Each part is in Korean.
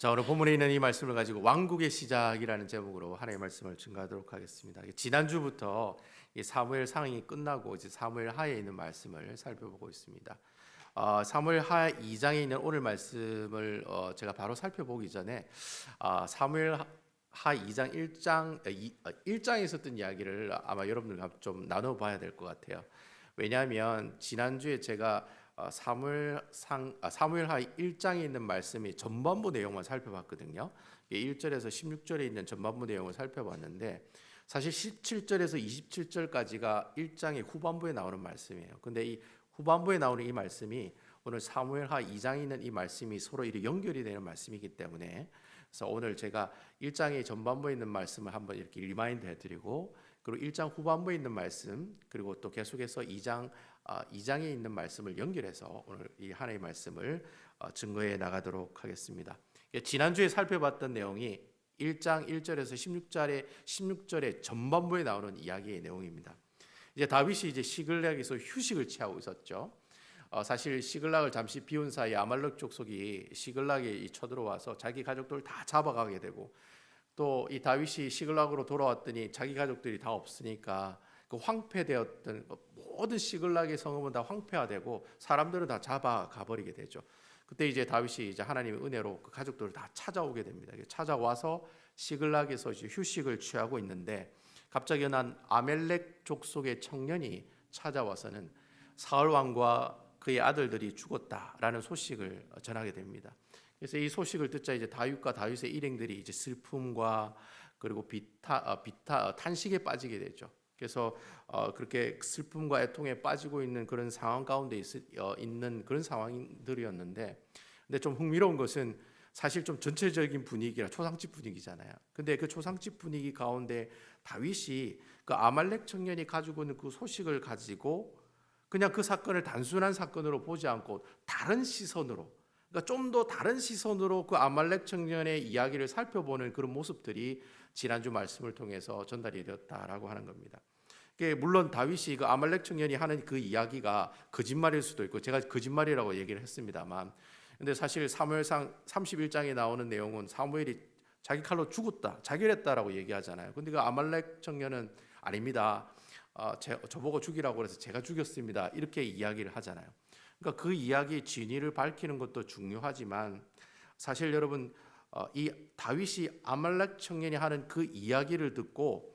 자, 오늘 본문에 있는 이 말씀을 가지고 왕국의 시작이라는 제목으로 하나님의 말씀을 증거하도록 하겠습니다. 지난주부터 이 사무엘 상이 끝나고 이제 사무엘 하에 있는 말씀을 살펴보고 있습니다. 사무엘 하 2장에 있는 오늘 말씀을 제가 바로 살펴보기 전에 사무엘 하 2장 1장에 있었던 이야기를 아마 여러분들과 좀 나눠봐야 될 것 같아요. 왜냐하면 지난주에 제가 사무엘하 1장에 있는 말씀이 전반부 내용만 살펴봤거든요. 1절에서 16절에 있는 전반부 내용을 살펴봤는데 사실 17절에서 27절까지가 1장의 후반부에 나오는 말씀이에요. 근데 이 후반부에 나오는 이 말씀이 오늘 사무엘하 2장에 있는 이 말씀이 서로 이렇게 연결이 되는 말씀이기 때문에 그래서 오늘 제가 1장의 전반부에 있는 말씀을 한번 이렇게 리마인드 해드리고 그리고 1장 후반부에 있는 말씀 그리고 또 계속해서 2장에 있는 말씀을 연결해서 오늘 이 하나의 말씀을 증거해 나가도록 하겠습니다. 지난주에 살펴봤던 내용이 1장 1절에서 16절의 전반부에 나오는 이야기의 내용입니다. 이제 다윗이 이제 시글락에서 휴식을 취하고 있었죠. 사실 시글락을 잠시 비운 사이에 아말렉 족속이 시글락에 쳐들어와서 자기 가족들을 다 잡아가게 되고 또 이 다윗이 시글락으로 돌아왔더니 자기 가족들이 다 없으니까 그 황폐되었던 모든 시글락의 성읍은 다 황폐화되고 사람들은 다 잡아가 버리게 되죠. 그때 이제 다윗이 이제 하나님의 은혜로 그 가족들을 다 찾아오게 됩니다. 찾아와서 시글락에서 이제 휴식을 취하고 있는데 갑자기 난 아멜렉 족속의 청년이 찾아와서는 사울 왕과 그의 아들들이 죽었다라는 소식을 전하게 됩니다. 그래서 이 소식을 듣자 이제 다윗과 다윗의 일행들이 이제 슬픔과 그리고 탄식에 빠지게 되죠. 그래서 그렇게 슬픔과 애통에 빠지고 있는 그런 상황 가운데 있는 그런 상황들이었는데, 근데 좀 흥미로운 것은 사실 좀 전체적인 분위기라 초상집 분위기잖아요. 근데 그 초상집 분위기 가운데 다윗이 그 아말렉 청년이 가지고 있는 그 소식을 가지고 그냥 그 사건을 단순한 사건으로 보지 않고 다른 시선으로, 그러니까 좀 더 다른 시선으로 그 아말렉 청년의 이야기를 살펴보는 그런 모습들이 지난주 말씀을 통해서 전달이 되었다라고 하는 겁니다. 물론 다윗이 그 아말렉 청년이 하는 그 이야기가 거짓말일 수도 있고 제가 거짓말이라고 얘기를 했습니다만, 근데 사실 사무엘상 31장에 나오는 내용은 사무엘이 자기 칼로 죽었다, 자결했다라고 얘기하잖아요. 근데 그 아말렉 청년은 아닙니다. 저보고 죽이라고 그래서 제가 죽였습니다. 이렇게 이야기를 하잖아요. 그러니까 그 이야기의 진위를 밝히는 것도 중요하지만 사실 여러분 이 다윗이 아말렉 청년이 하는 그 이야기를 듣고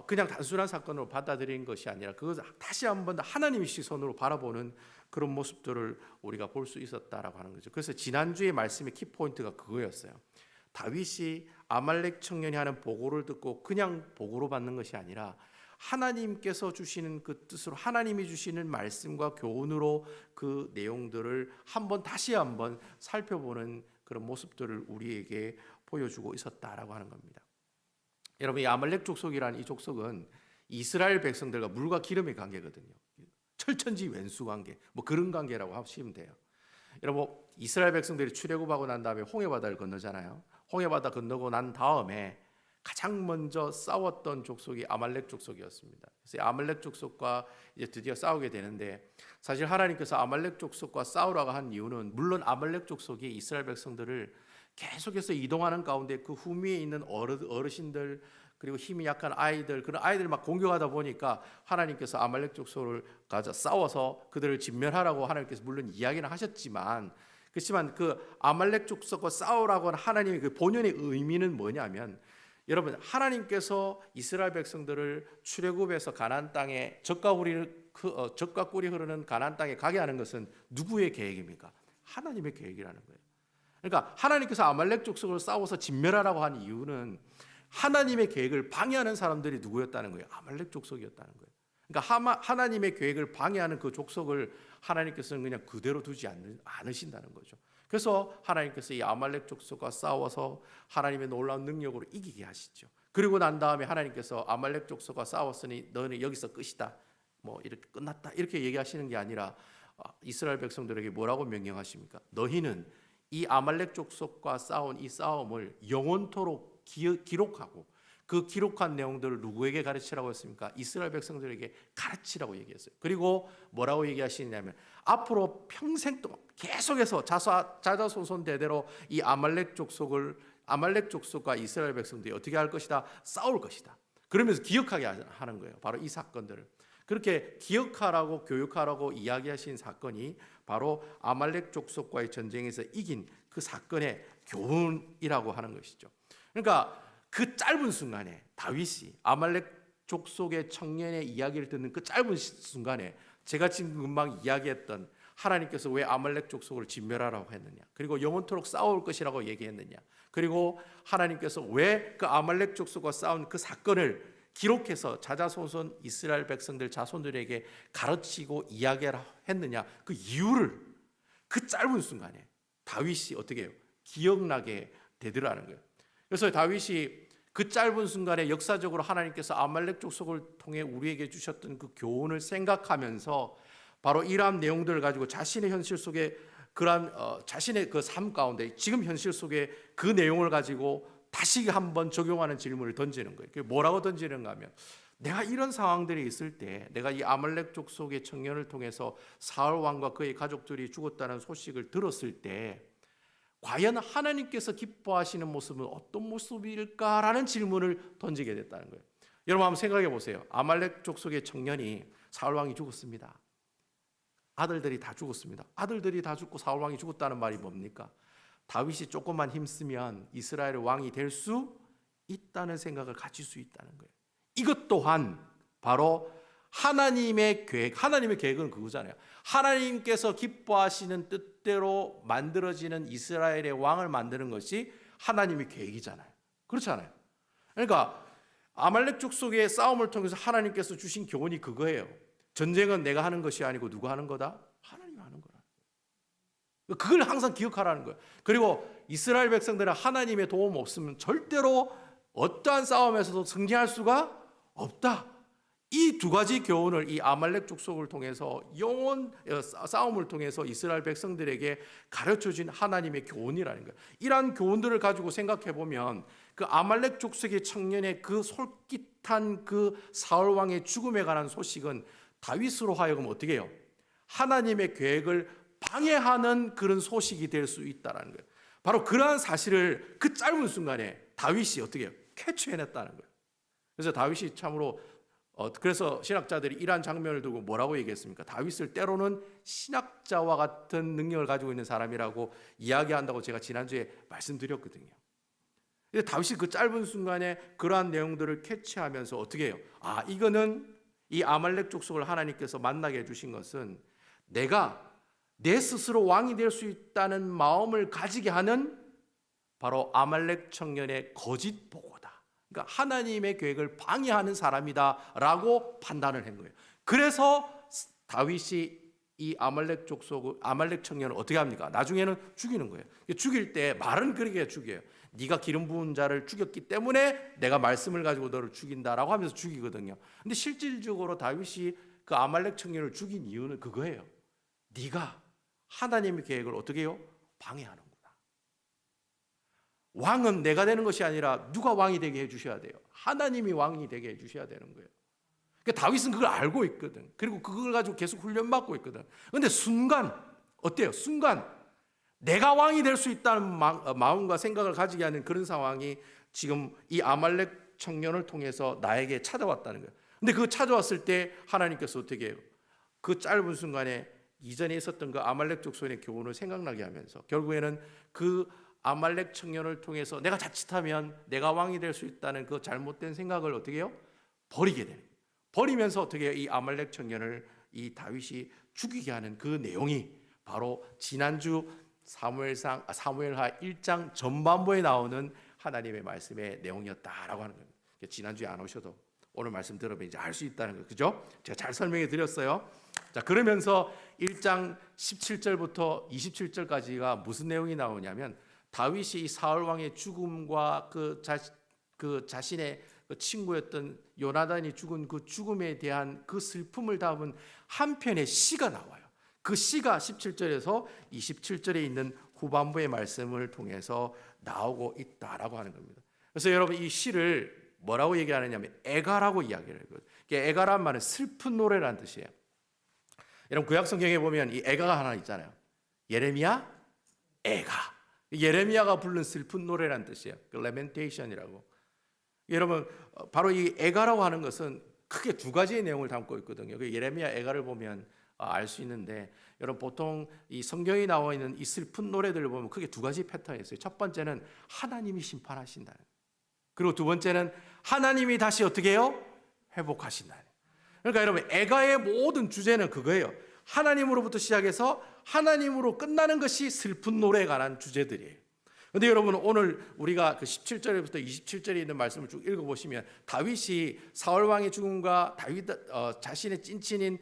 그냥 단순한 사건으로 받아들인 것이 아니라 그것을 다시 한번 하나님의 시선으로 바라보는 그런 모습들을 우리가 볼 수 있었다라고 하는 거죠. 그래서 지난주의 말씀의 키포인트가 그거였어요. 다윗이 아말렉 청년이 하는 보고를 듣고 그냥 보고로 받는 것이 아니라 하나님께서 주시는 그 뜻으로 하나님이 주시는 말씀과 교훈으로 그 내용들을 다시 한번 살펴보는 그런 모습들을 우리에게 보여주고 있었다라고 하는 겁니다. 여러분, 이 아말렉 족속이라는 이 족속은 이스라엘 백성들과 물과 기름의 관계거든요. 철천지 왼수 관계, 뭐 그런 관계라고 하시면 돼요. 여러분, 이스라엘 백성들이 출애굽하고 난 다음에 홍해바다를 건너잖아요. 홍해바다 건너고 난 다음에 가장 먼저 싸웠던 족속이 아말렉 족속이었습니다. 그래서 아말렉 족속과 이제 드디어 싸우게 되는데, 사실 하나님께서 아말렉 족속과 싸우라고 한 이유는 물론 아말렉 족속이 이스라엘 백성들을 계속해서 이동하는 가운데 그 후미에 있는 어르신들 그리고 힘이 약한 아이들, 그런 아이들 막 공격하다 보니까 하나님께서 아말렉 족속을 가져 싸워서 그들을 진멸하라고 하나님께서 물론 이야기는 하셨지만, 그렇지만 그 아말렉 족속과 싸우라고 하는 하나님의 그 본연의 의미는 뭐냐면, 여러분, 하나님께서 이스라엘 백성들을 출애굽해서 가나안 땅에 젖과 꿀이 흐르는 가나안 땅에 가게 하는 것은 누구의 계획입니까? 하나님의 계획이라는 거예요. 그러니까 하나님께서 아말렉 족속을 싸워서 진멸하라고 한 이유는 하나님의 계획을 방해하는 사람들이 누구였다는 거예요? 아말렉 족속이었다는 거예요. 그러니까 하나님의 계획을 방해하는 그 족속을 하나님께서는 그냥 그대로 두지 않으신다는 거죠. 그래서 하나님께서 이 아말렉 족속과 싸워서 하나님의 놀라운 능력으로 이기게 하시죠. 그리고 난 다음에 하나님께서 아말렉 족속과 싸웠으니 너는 여기서 끝이다, 뭐 이렇게 끝났다, 이렇게 얘기하시는 게 아니라 이스라엘 백성들에게 뭐라고 명령하십니까? 너희는 이 아말렉 족속과 싸운 이 싸움을 영원토록 기록하고 그 기록한 내용들을 누구에게 가르치라고 했습니까? 이스라엘 백성들에게 가르치라고 얘기했어요. 그리고 뭐라고 얘기하시냐면 앞으로 평생 동안 계속해서 자자손손 대대로 이 아말렉 족속과 이스라엘 백성들이 어떻게 할 것이다? 싸울 것이다. 그러면서 기억하게 하는 거예요. 바로 이 사건들을. 그렇게 기억하라고 교육하라고 이야기하신 사건이 바로 아말렉 족속과의 전쟁에서 이긴 그 사건의 교훈이라고 하는 것이죠. 그러니까 그 짧은 순간에 다윗이 아말렉 족속의 청년의 이야기를 듣는 그 짧은 순간에 제가 지금 금방 이야기했던 하나님께서 왜 아말렉 족속을 진멸하라고 했느냐, 그리고 영원토록 싸울 것이라고 얘기했느냐, 그리고 하나님께서 왜 그 아말렉 족속과 싸운 그 사건을 기록해서 자자손손 이스라엘 백성들 자손들에게 가르치고 이야기하라 했느냐, 그 이유를 그 짧은 순간에 다윗이 어떻게 해요? 기억나게 되더라는 거예요. 그래서 다윗이 그 짧은 순간에 역사적으로 하나님께서 아말렉 족속을 통해 우리에게 주셨던 그 교훈을 생각하면서 바로 이러한 내용들을 가지고 자신의 현실 속에 그러한 자신의 그 삶 가운데 지금 현실 속에 그 내용을 가지고 다시 한번 적용하는 질문을 던지는 거예요. 그게 뭐라고 던지는가 하면, 내가 이런 상황들이 있을 때, 내가 이 아말렉 족속의 청년을 통해서 사울 왕과 그의 가족들이 죽었다는 소식을 들었을 때 과연 하나님께서 기뻐하시는 모습은 어떤 모습일까라는 질문을 던지게 됐다는 거예요. 여러분 한번 생각해 보세요. 아말렉 족속의 청년이 사울 왕이 죽었습니다. 아들들이 다 죽었습니다. 아들들이 다 죽고 사울 왕이 죽었다는 말이 뭡니까? 다윗이 조금만 힘쓰면 이스라엘의 왕이 될 수 있다는 생각을 가질 수 있다는 거예요. 이것 또한 바로 하나님의 계획은 그거잖아요. 하나님께서 기뻐하시는 뜻대로 만들어지는 이스라엘의 왕을 만드는 것이 하나님의 계획이잖아요. 그렇잖아요. 그러니까 아말렉 족속의 싸움을 통해서 하나님께서 주신 교훈이 그거예요. 전쟁은 내가 하는 것이 아니고 누가 하는 거다? 하나님이 하는 거라. 그걸 항상 기억하라는 거예요. 그리고 이스라엘 백성들은 하나님의 도움 없으면 절대로 어떠한 싸움에서도 승리할 수가 없다. 이 두 가지 교훈을 이 아말렉 족속을 통해서 싸움을 통해서 이스라엘 백성들에게 가르쳐준 하나님의 교훈이라는 거예요. 이러한 교훈들을 가지고 생각해 보면 그 아말렉 족속의 청년의 그 솔깃한 그 사울 왕의 죽음에 관한 소식은 다윗으로 하여금 어떻게 해요? 하나님의 계획을 방해하는 그런 소식이 될 수 있다는 거예요. 바로 그러한 사실을 그 짧은 순간에 다윗이 어떻게 해요? 캐치해냈다는 거예요. 그래서 다윗이 참으로 그래서 신학자들이 이러한 장면을 두고 뭐라고 얘기했습니까? 다윗을 때로는 신학자와 같은 능력을 가지고 있는 사람이라고 이야기한다고 제가 지난주에 말씀드렸거든요. 다윗이 그 짧은 순간에 그러한 내용들을 캐치하면서 어떻게 해요? 이거는 이 아말렉 족속을 하나님께서 만나게 해주신 것은 내가 내 스스로 왕이 될 수 있다는 마음을 가지게 하는 바로 아말렉 청년의 거짓 보고다. 그러니까 하나님의 계획을 방해하는 사람이다라고 판단을 한 거예요. 그래서 다윗이 이 아말렉 청년을 어떻게 합니까? 나중에는 죽이는 거예요. 죽일 때 말은 그렇게 죽여요. 네가 기름 부은 자를 죽였기 때문에 내가 말씀을 가지고 너를 죽인다라고 하면서 죽이거든요. 근데 실질적으로 다윗이 그 아말렉 청년을 죽인 이유는 그거예요. 네가 하나님의 계획을 어떻게 해요? 방해하는구나. 왕은 내가 되는 것이 아니라 누가 왕이 되게 해주셔야 돼요? 하나님이 왕이 되게 해주셔야 되는 거예요. 그러니까 다윗은 그걸 알고 있거든. 그리고 그걸 가지고 계속 훈련받고 있거든. 그런데 순간 어때요? 순간 내가 왕이 될 수 있다는 마음과 생각을 가지게 하는 그런 상황이 지금 이 아말렉 청년을 통해서 나에게 찾아왔다는 거예요. 근데 그 찾아왔을 때 하나님께서 어떻게 해요? 그 짧은 순간에 이전에 있었던 그 아말렉 족속의 교훈을 생각나게 하면서 결국에는 그 아말렉 청년을 통해서 내가 자칫하면 내가 왕이 될 수 있다는 그 잘못된 생각을 어떻게 해요? 버리게 되는 거예요. 버리면서 어떻게 해요? 이 아말렉 청년을 이 다윗이 죽이게 하는 그 내용이 바로 지난주 사무엘하 1장 전반부에 나오는 하나님의 말씀의 내용이었다라고 하는 겁니다. 지난주에 안 오셔도 오늘 말씀 들으면 이제 알 수 있다는 거, 그죠? 제가 잘 설명해 드렸어요. 자, 그러면서 1장 17절부터 27절까지가 무슨 내용이 나오냐면 다윗이 사울 왕의 죽음과 그 자신의 그 친구였던 요나단이 죽은 그 죽음에 대한 그 슬픔을 담은 한 편의 시가 나와요. 그 시가 17절에서 27절에 있는 후반부의 말씀을 통해서 나오고 있다라고 하는 겁니다. 그래서 여러분 이 시를 뭐라고 얘기하느냐면 애가라고 이야기를 해요. 애가란 말은 슬픈 노래라는 뜻이에요. 여러분 구약 성경에 보면 이 애가가 하나 있잖아요. 예레미야 애가. 예레미야가 부른 슬픈 노래라는 뜻이에요. 그 레멘테이션이라고. 여러분 바로 이 애가라고 하는 것은 크게 두 가지의 내용을 담고 있거든요. 그 예레미야 애가를 보면 알 수 있는데, 여러분 보통 이 성경에 나와 있는 이 슬픈 노래들을 보면 크게 두 가지 패턴이 있어요. 첫 번째는 하나님이 심판하신다. 그리고 두 번째는 하나님이 다시 어떻게 해요? 회복하신다. 그러니까 여러분 애가의 모든 주제는 그거예요. 하나님으로부터 시작해서 하나님으로 끝나는 것이 슬픈 노래에 관한 주제들이에요. 그런데 여러분 오늘 우리가 그 17절부터 27절에 있는 말씀을 쭉 읽어보시면 다윗이 사울 왕의 죽음과 다윗 자신의 찐친인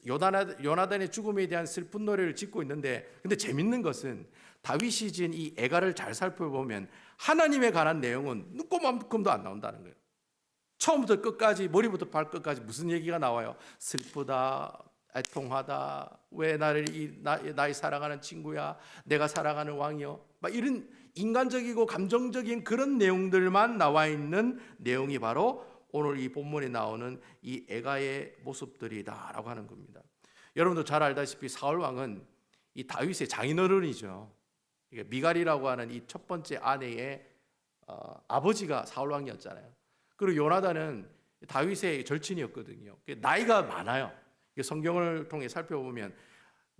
요나단의 죽음에 대한 슬픈 노래를 짓고 있는데, 근데 재밌는 것은 다윗이 지은 이 애가를 잘 살펴보면 하나님에 관한 내용은 눈꼽만큼도 안 나온다는 거예요. 처음부터 끝까지 머리부터 발끝까지 무슨 얘기가 나와요? 슬프다, 애통하다, 왜 나를 나의 사랑하는 친구야, 내가 사랑하는 왕이여, 막 이런 인간적이고 감정적인 그런 내용들만 나와 있는 내용이 바로 오늘 이 본문에 나오는 이 애가의 모습들이다라고 하는 겁니다. 여러분도 잘 알다시피 사울 왕은 이 다윗의 장인어른이죠. 미갈이라고 하는 이 첫 번째 아내의 아버지가 사울 왕이었잖아요. 그리고 요나단은 다윗의 절친이었거든요. 나이가 많아요. 성경을 통해 살펴보면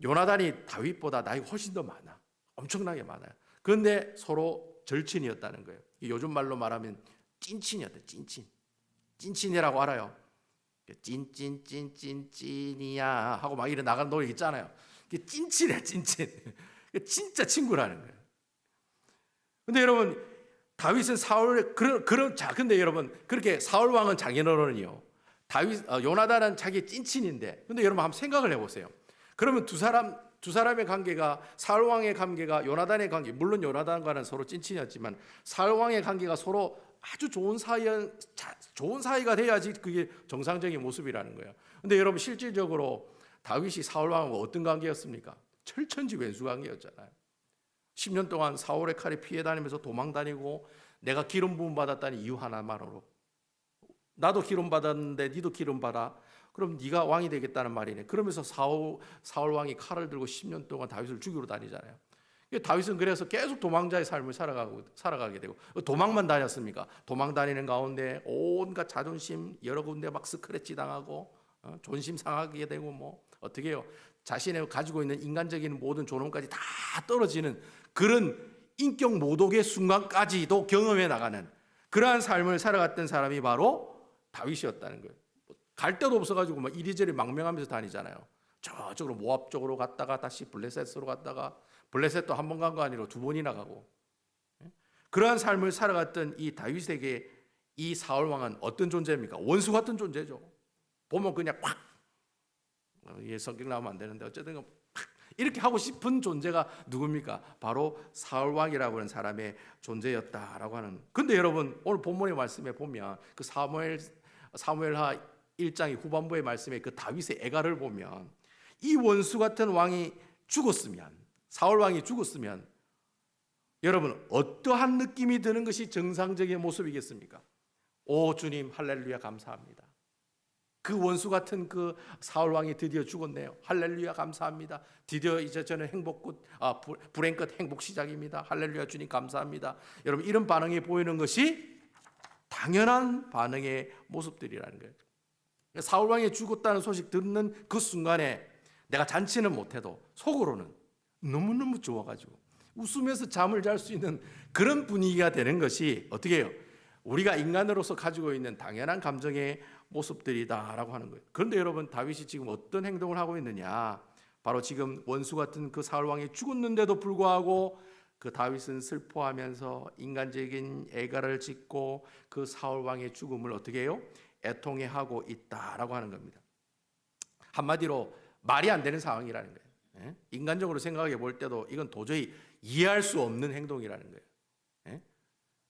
요나단이 다윗보다 나이가 훨씬 더 많아. 엄청나게 많아요. 그런데 서로 절친이었다는 거예요. 요즘 말로 말하면 찐친이었대. 찐친이라고 알아요. 찐이야 하고 막 이래 나가는 노래 있잖아요. 찐친이야, 찐친. 진짜 친구라는 거예요. 근데 여러분 다윗은 근데 여러분 그렇게 사울 왕은 장인어른이요. 요나단은 자기 찐친인데, 근데 여러분 한번 생각을 해보세요. 그러면 두 사람의 관계가, 사울 왕의 관계가 요나단의 관계, 물론 요나단과는 서로 찐친이었지만 사울 왕의 관계가 서로 아주 좋은 사이가 돼야지 그게 정상적인 모습이라는 거예요. 근데 여러분 실질적으로 다윗이 사울 왕과 어떤 관계였습니까? 철천지 왼수 관계였잖아요. 10년 동안 사울의 칼에 피해 다니면서 도망 다니고, 내가 기름 부음 받았다는 이유 하나만으로, 나도 기름 받았는데 니도 기름 받아, 그럼 네가 왕이 되겠다는 말이네. 그러면서 사울 왕이 칼을 들고 10년 동안 다윗을 죽이러 다니잖아요. 다윗은 그래서 계속 도망자의 삶을 살아가게 되고, 도망만 다녔습니까? 도망 다니는 가운데 온갖 자존심 여러 군데 막 스크래치 당하고 존심 상하게 되고, 뭐 어떻게 해요? 자신의 가지고 있는 인간적인 모든 존엄까지 다 떨어지는 그런 인격 모독의 순간까지도 경험해 나가는 그러한 삶을 살아갔던 사람이 바로 다윗이었다는 거예요. 갈 데도 없어가지고 막 이리저리 망명하면서 다니잖아요. 저쪽으로 모압 쪽으로 갔다가 다시 블레셋으로 갔다가, 블레셋도 한 번 간 거 아니라 두 번이나 가고, 그러한 삶을 살아갔던 이 다윗에게 이 사울 왕은 어떤 존재입니까? 원수 같은 존재죠. 보면 그냥 팍, 성경 나오면 안 되는데 어쨌든 이렇게 하고 싶은 존재가 누굽니까? 바로 사울 왕이라고 하는 사람의 존재였다라고 하는. 근데 여러분 오늘 본문의 말씀에 보면 그 사무엘하 1장의 후반부의 말씀에 그 다윗의 애가를 보면, 이 원수 같은 왕이 죽었으면, 사울 왕이 죽었으면 여러분 어떠한 느낌이 드는 것이 정상적인 모습이겠습니까? 오 주님 할렐루야 감사합니다. 그 원수 같은 그 사울 왕이 드디어 죽었네요. 할렐루야 감사합니다. 드디어 이제 저는 불행 끝 행복 시작입니다. 할렐루야 주님 감사합니다. 여러분 이런 반응이 보이는 것이 당연한 반응의 모습들이라는 거예요. 사울 왕이 죽었다는 소식 듣는 그 순간에 내가 잔치는 못해도 속으로는 너무너무 좋아가지고 웃으면서 잠을 잘 수 있는 그런 분위기가 되는 것이 어떻게 해요? 우리가 인간으로서 가지고 있는 당연한 감정의 모습들이다라고 하는 거예요. 그런데 여러분 다윗이 지금 어떤 행동을 하고 있느냐? 바로 지금 원수 같은 그 사울 왕이 죽었는데도 불구하고 그 다윗은 슬퍼하면서 인간적인 애가를 짓고 그 사울 왕의 죽음을 어떻게 해요? 애통해하고 있다라고 하는 겁니다. 한마디로 말이 안 되는 상황이라는 거예요. 인간적으로 생각해 볼 때도 이건 도저히 이해할 수 없는 행동이라는 거예요.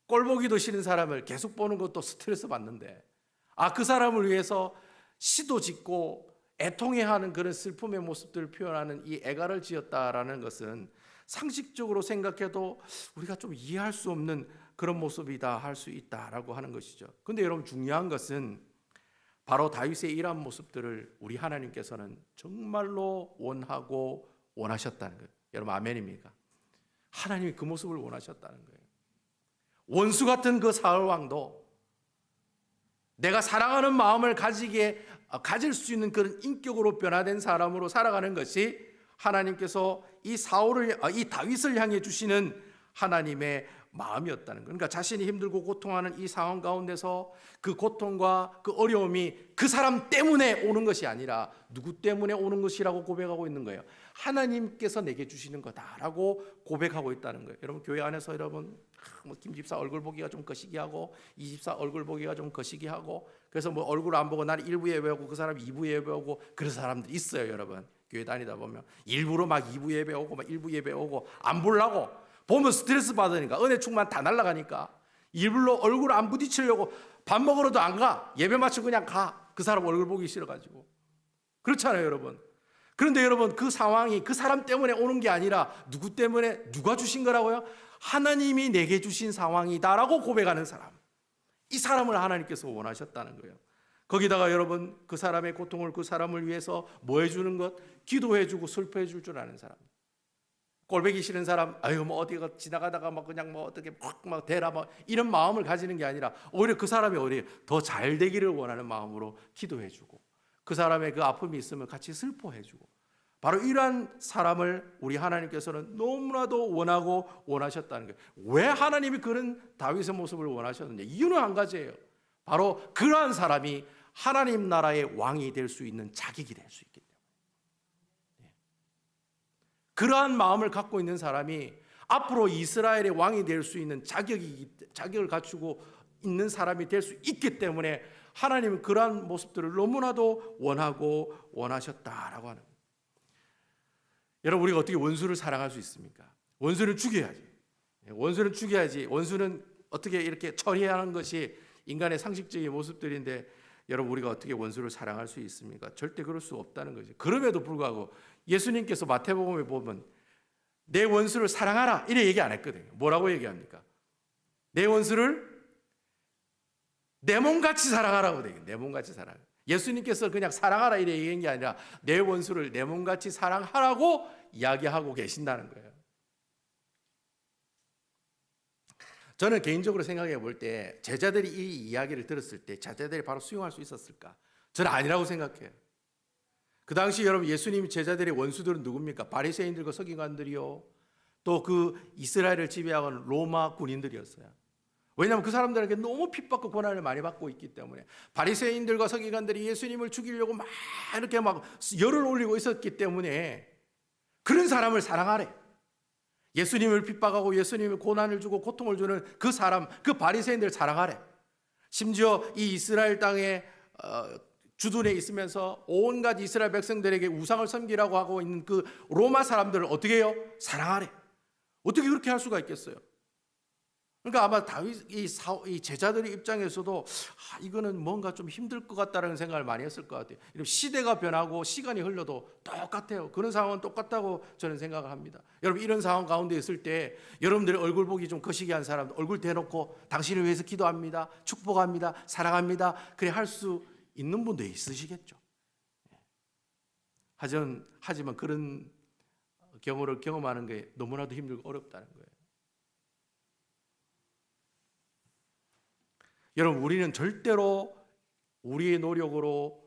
꼴 보기도 싫은 사람을 계속 보는 것도 스트레스 받는데, 그 사람을 위해서 시도 짓고 애통해하는 그런 슬픔의 모습들을 표현하는 이 애가를 지었다라는 것은 상식적으로 생각해도 우리가 좀 이해할 수 없는 그런 모습이다 할 수 있다라고 하는 것이죠. 근데 여러분 중요한 것은 바로 다윗의 이러한 모습들을 우리 하나님께서는 정말로 원하고 원하셨다는 거예요. 여러분 아멘입니까? 하나님이 그 모습을 원하셨다는 거예요. 원수 같은 그 사울 왕도 내가 사랑하는 마음을 가질 수 있는 그런 인격으로 변화된 사람으로 살아가는 것이 하나님께서 이 다윗을 향해 주시는 하나님의 마음이었다는 것. 그러니까 자신이 힘들고 고통하는 이 상황 가운데서 그 고통과 그 어려움이 그 사람 때문에 오는 것이 아니라 누구 때문에 오는 것이라고 고백하고 있는 거예요. 하나님께서 내게 주시는 거다라고 고백하고 있다는 거예요. 여러분 교회 안에서 여러분 김 집사 얼굴 보기가 좀 거시기 하고 이 집사 얼굴 보기가 좀 거시기 하고 그래서 뭐 얼굴 안 보고 나는 1부 예배하고 그 사람이 2부 예배하고 그런 사람들이 있어요. 여러분 교회 다니다 보면 일부러 막 2부 예배 오고 막 1부 예배 오고 안 보려고 보면 스트레스 받으니까 은혜 충만 다 날아가니까 일부러 얼굴 안 부딪히려고 밥 먹으러도 안 가. 예배 마치고 그냥 가. 그 사람 얼굴 보기 싫어가지고. 그렇잖아요 여러분. 그런데 여러분 그 상황이 그 사람 때문에 오는 게 아니라 누구 때문에 누가 주신 거라고요? 하나님이 내게 주신 상황이다라고 고백하는 사람. 이 사람을 하나님께서 원하셨다는 거예요. 거기다가 여러분 그 사람의 고통을 그 사람을 위해서 뭐 해주는 것? 기도해주고 슬퍼해 줄 줄 아는 사람. 꼴보기 싫은 사람, 아유 뭐 어디가 지나가다가 막 그냥 뭐 어떻게 막 대라 뭐 이런 마음을 가지는 게 아니라 오히려 그 사람이 오히려 더 잘 되기를 원하는 마음으로 기도해주고 그 사람의 그 아픔이 있으면 같이 슬퍼해주고 바로 이러한 사람을 우리 하나님께서는 너무나도 원하고 원하셨다는 거예요. 왜 하나님이 그런 다윗의 모습을 원하셨느냐? 이유는 한 가지예요. 바로 그러한 사람이 하나님 나라의 왕이 될 수 있는 자격이 될 수 있기 때문에. 그러한 마음을 갖고 있는 사람이 앞으로 이스라엘의 왕이 될 수 있는 자격을 갖추고 있는 사람이 될 수 있기 때문에 하나님은 그러한 모습들을 너무나도 원하고 원하셨다라고 하는 거예요. 여러분 우리가 어떻게 원수를 사랑할 수 있습니까? 원수는 죽여야지. 원수는 죽여야지. 원수는 어떻게 이렇게 처리해야 하는 것이 인간의 상식적인 모습들인데 여러분 우리가 어떻게 원수를 사랑할 수 있습니까? 절대 그럴 수 없다는 거죠. 그럼에도 불구하고 예수님께서 마태복음에 보면 내 원수를 사랑하라 이래 얘기 안 했거든요. 뭐라고 얘기합니까? 내 원수를 내 몸같이 사랑하라고 돼요. 내 몸같이 사랑. 예수님께서 그냥 사랑하라 이래 얘기한 게 아니라 내 원수를 내 몸같이 사랑하라고 이야기하고 계신다는 거예요. 저는 개인적으로 생각해 볼 때 제자들이 이 이야기를 들었을 때 제자들이 바로 수용할 수 있었을까? 저는 아니라고 생각해요. 그 당시 여러분 예수님 제자들의 원수들은 누굽니까? 바리새인들과 서기관들이요. 또 그 이스라엘을 지배하는 로마 군인들이었어요. 왜냐하면 그 사람들에게 너무 핍박과 고난을 많이 받고 있기 때문에 바리새인들과 서기관들이 예수님을 죽이려고 막 이렇게 막 열을 올리고 있었기 때문에 그런 사람을 사랑하래. 예수님을 핍박하고 예수님을 고난을 주고 고통을 주는 그 사람, 그 바리새인들을 사랑하래. 심지어 이 이스라엘 땅에 주둔해 있으면서 온갖 이스라엘 백성들에게 우상을 섬기라고 하고 있는 그 로마 사람들을 어떻게 해요? 사랑하래. 어떻게 그렇게 할 수가 있겠어요? 그러니까 아마 다윗 이 제자들의 입장에서도 이거는 뭔가 좀 힘들 것 같다라는 생각을 많이 했을 것 같아요. 시대가 변하고 시간이 흘러도 똑같아요. 그런 상황은 똑같다고 저는 생각을 합니다. 여러분 이런 상황 가운데 있을 때 여러분들의 얼굴 보기 좀 거시기 한 사람 얼굴 대놓고 당신을 위해서 기도합니다. 축복합니다. 사랑합니다. 그래 할 수 있는 분도 있으시겠죠. 하지만 그런 경우를 경험하는 게 너무나도 힘들고 어렵다는 거예요. 여러분 우리는 절대로 우리의 노력으로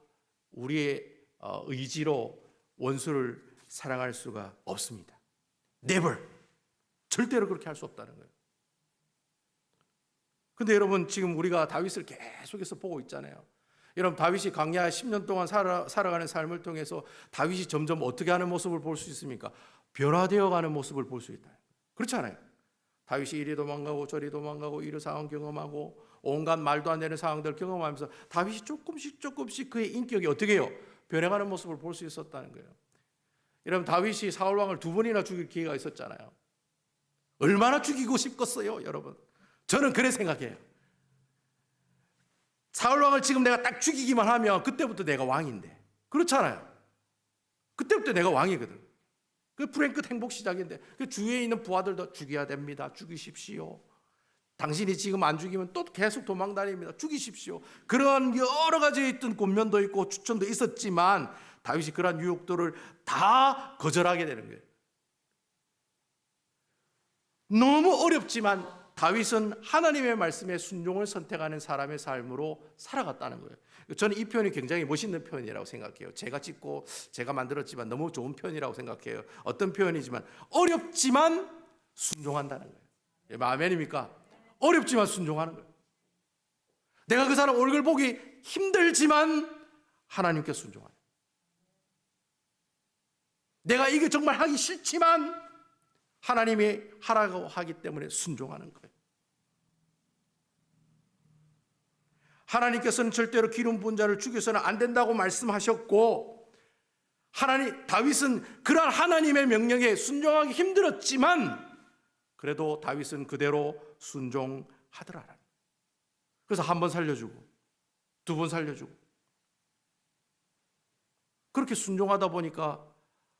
우리의 의지로 원수를 사랑할 수가 없습니다. Never. 절대로 그렇게 할 수 없다는 거예요. 근데 여러분 지금 우리가 다윗을 계속해서 보고 있잖아요. 여러분 다윗이 광야 10년 동안 살아가는 삶을 통해서 다윗이 점점 어떻게 하는 모습을 볼 수 있습니까? 변화되어 가는 모습을 볼 수 있다. 그렇잖아요. 다윗이 이리 도망가고 저리 도망가고 이런 상황 경험하고 온갖 말도 안 되는 상황들을 경험하면서 다윗이 조금씩 그의 인격이 어떻게 해요? 변해가는 모습을 볼 수 있었다는 거예요. 여러분 다윗이 사울 왕을 2번이나 죽일 기회가 있었잖아요. 얼마나 죽이고 싶겠어요, 여러분. 저는 그래 생각해요. 사울 왕을 지금 내가 딱 죽이기만 하면 그때부터 내가 왕인데. 그렇잖아요. 그때부터 내가 왕이거든. 그 불행 끝 행복 시작인데 그 주위에 있는 부하들도 죽여야 됩니다. 죽이십시오. 당신이 지금 안 죽이면 또 계속 도망다닙니다. 죽이십시오. 그런 여러 가지 있던 권면도 있고 추천도 있었지만 다윗이 그러한 유혹들을 다 거절하게 되는 거예요. 너무 어렵지만 다윗은 하나님의 말씀에 순종을 선택하는 사람의 삶으로 살아갔다는 거예요. 저는 이 표현이 굉장히 멋있는 표현이라고 생각해요. 제가 짓고 제가 만들었지만 너무 좋은 표현이라고 생각해요. 어떤 표현이지만 어렵지만 순종한다는 거예요. 아멘입니까? 어렵지만 순종하는 거예요. 내가 그 사람 얼굴 보기 힘들지만 하나님께 순종하는 거예요. 내가 이게 정말 하기 싫지만 하나님이 하라고 하기 때문에 순종하는 거예요. 하나님께서는 절대로 기름 부은 자를 죽여서는 안 된다고 말씀하셨고, 다윗은 그러한 하나님의 명령에 순종하기 힘들었지만 그래도 다윗은 그대로 순종하더라. 그래서 한 번 살려주고 두 번 살려주고 그렇게 순종하다 보니까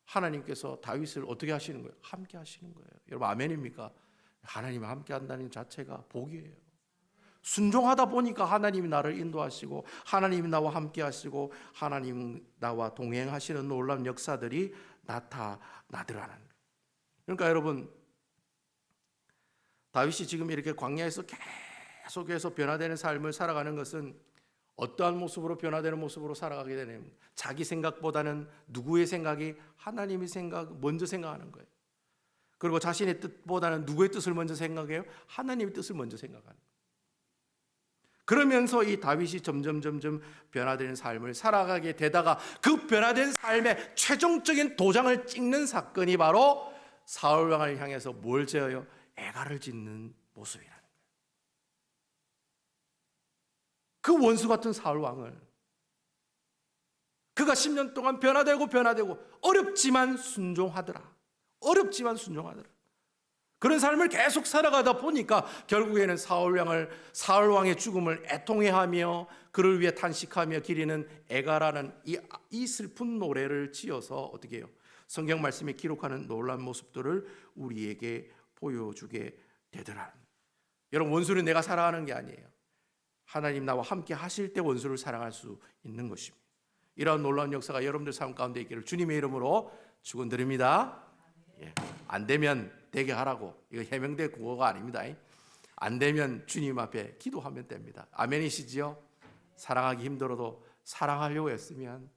하나님께서 다윗을 어떻게 하시는 거예요? 함께 하시는 거예요. 여러분 아멘입니까? 하나님이 함께 한다는 자체가 복이에요. 순종하다 보니까 하나님이 나를 인도하시고 하나님이 나와 함께 하시고 하나님 나와 동행하시는 놀라운 역사들이 나타나더라는 거예요. 그러니까 여러분 다윗이 지금 이렇게 광야에서 계속해서 변화되는 삶을 살아가는 것은 어떠한 모습으로 변화되는 모습으로 살아가게 되는 자기 생각보다는 누구의 생각이 하나님의 생각 먼저 생각하는 거예요. 그리고 자신의 뜻보다는 누구의 뜻을 먼저 생각해요? 하나님의 뜻을 먼저 생각하는 거예요. 그러면서 이 다윗이 점점 변화되는 삶을 살아가게 되다가 그 변화된 삶의 최종적인 도장을 찍는 사건이 바로 사울 왕을 향해서 뭘 지어요? 애가를 짓는 모습이라는 거예요. 그 원수 같은 사울 왕을 그가 10년 동안 변화되고 어렵지만 순종하더라. 그런 삶을 계속 살아가다 보니까 결국에는 사울 왕의 죽음을 애통해하며 그를 위해 탄식하며 기리는 애가라는 이 슬픈 노래를 지어서 어떻게 해요? 성경 말씀에 기록하는 놀라운 모습들을 우리에게 보여주게 되더라. 여러분 원수는 내가 사랑하는 게 아니에요. 하나님 나와 함께 하실 때 원수를 사랑할 수 있는 것입니다. 이러한 놀라운 역사가 여러분들 삶 가운데 있기를 주님의 이름으로 축원드립니다. 안 되면 되게 하라고. 이거 해명된 구호가 아닙니다. 안 되면 주님 앞에 기도하면 됩니다. 아멘이시지요? 사랑하기 힘들어도 사랑하려고 했으면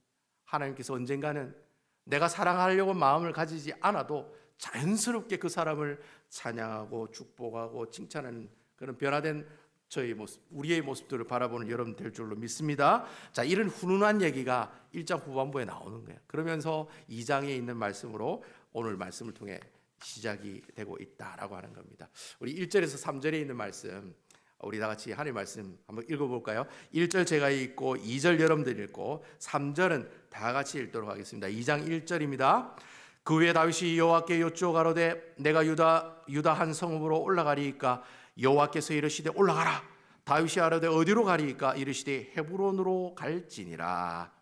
하나님께서 언젠가는 내가 사랑하려고 마음을 가지지 않아도 자연스럽게 그 사람을 찬양하고 축복하고 칭찬하는 그런 변화된 저희 모습, 우리의 모습들을 바라보는 여러분 될 줄로 믿습니다. 자, 이런 훈훈한 얘기가 1장 후반부에 나오는 거예요. 그러면서 2장에 있는 말씀으로 오늘 말씀을 통해 시작이 되고 있다라고 하는 겁니다. 우리 1절에서 3절에 있는 말씀, 우리 다 같이 하나님의 말씀 한번 읽어볼까요? 1절 제가 읽고 2절 여러분들이 읽고 3절은 다 같이 읽도록 하겠습니다. 2장 1절입니다. 그 후에 다윗이 여호와께 여쭈어 가로되 내가 유다 한 성읍으로 올라가리이까 여호와께서 이르시되 올라가라. 다윗이 아뢰되 어디로 가리이까 이르시되 헤브론으로 갈지니라.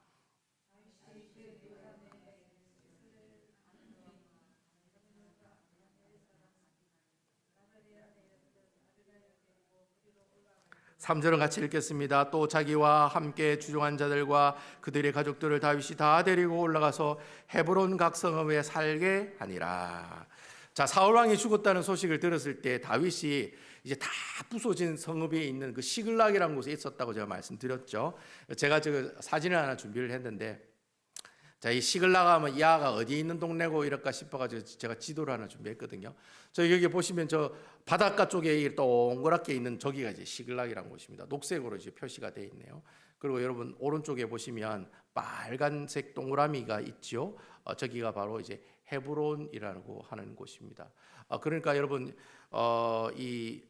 3절은 같이 읽겠습니다. 또 자기와 함께 주종한 자들과 그들의 가족들을 다윗이 다 데리고 올라가서 헤브론 각 성읍에 살게 하니라. 자, 사울 왕이 죽었다는 소식을 들었을 때 다윗이 이제 다 부서진 성읍에 있는 그 시글락이라는 곳에 있었다고 제가 말씀드렸죠. 제가 사진을 하나 준비를 했는데, 자, 이 시글락 하면 야가 어디에 있는 동네고 이럴까 싶어가지고 제가 지도를 하나 준비했거든요. 저 여기 보시면 저 바닷가 쪽에 동그랗게 있는 저기가 이제 시글락이라는 곳입니다. 녹색으로 이제 표시가 되어 있네요. 그리고 여러분 오른쪽에 보시면 빨간색 동그라미가 있죠. 저기가 바로 이제 헤브론이라고 하는 곳입니다. 그러니까 여러분 이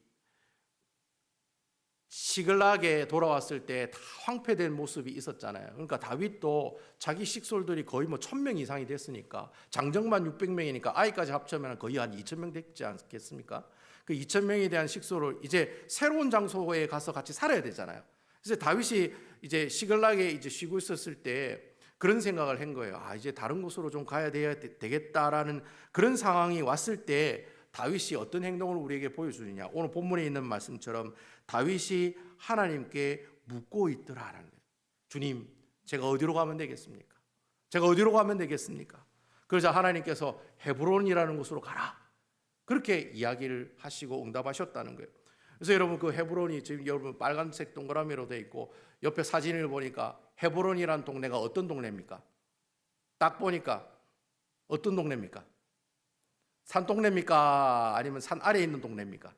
시글락에 돌아왔을 때 다 황폐된 모습이 있었잖아요. 그러니까 다윗도 자기 식솔들이 거의 1000명 이상이 됐으니까 장정만 600명이니까 아이까지 합치면 거의 한 2000명 됐지 않겠습니까? 그 2000명에 대한 식솔을 이제 새로운 장소에 가서 같이 살아야 되잖아요. 그래서 다윗이 이제 시글락에 이제 쉬고 있었을 때 그런 생각을 한 거예요. 이제 다른 곳으로 좀 가야 되겠다라는 그런 상황이 왔을 때 다윗이 어떤 행동을 우리에게 보여주느냐. 오늘 본문에 있는 말씀처럼 다윗이 하나님께 묻고 있더라라는 거예요. 주님, 제가 어디로 가면 되겠습니까? 제가 어디로 가면 되겠습니까? 그러자 하나님께서 헤브론이라는 곳으로 가라. 그렇게 이야기를 하시고 응답하셨다는 거예요. 그래서 여러분 그 헤브론이 지금 여러분 빨간색 동그라미로 되어 있고 옆에 사진을 보니까 헤브론이라는 동네가 어떤 동네입니까? 딱 보니까 어떤 동네입니까? 산 동네입니까? 아니면 산 아래에 있는 동네입니까?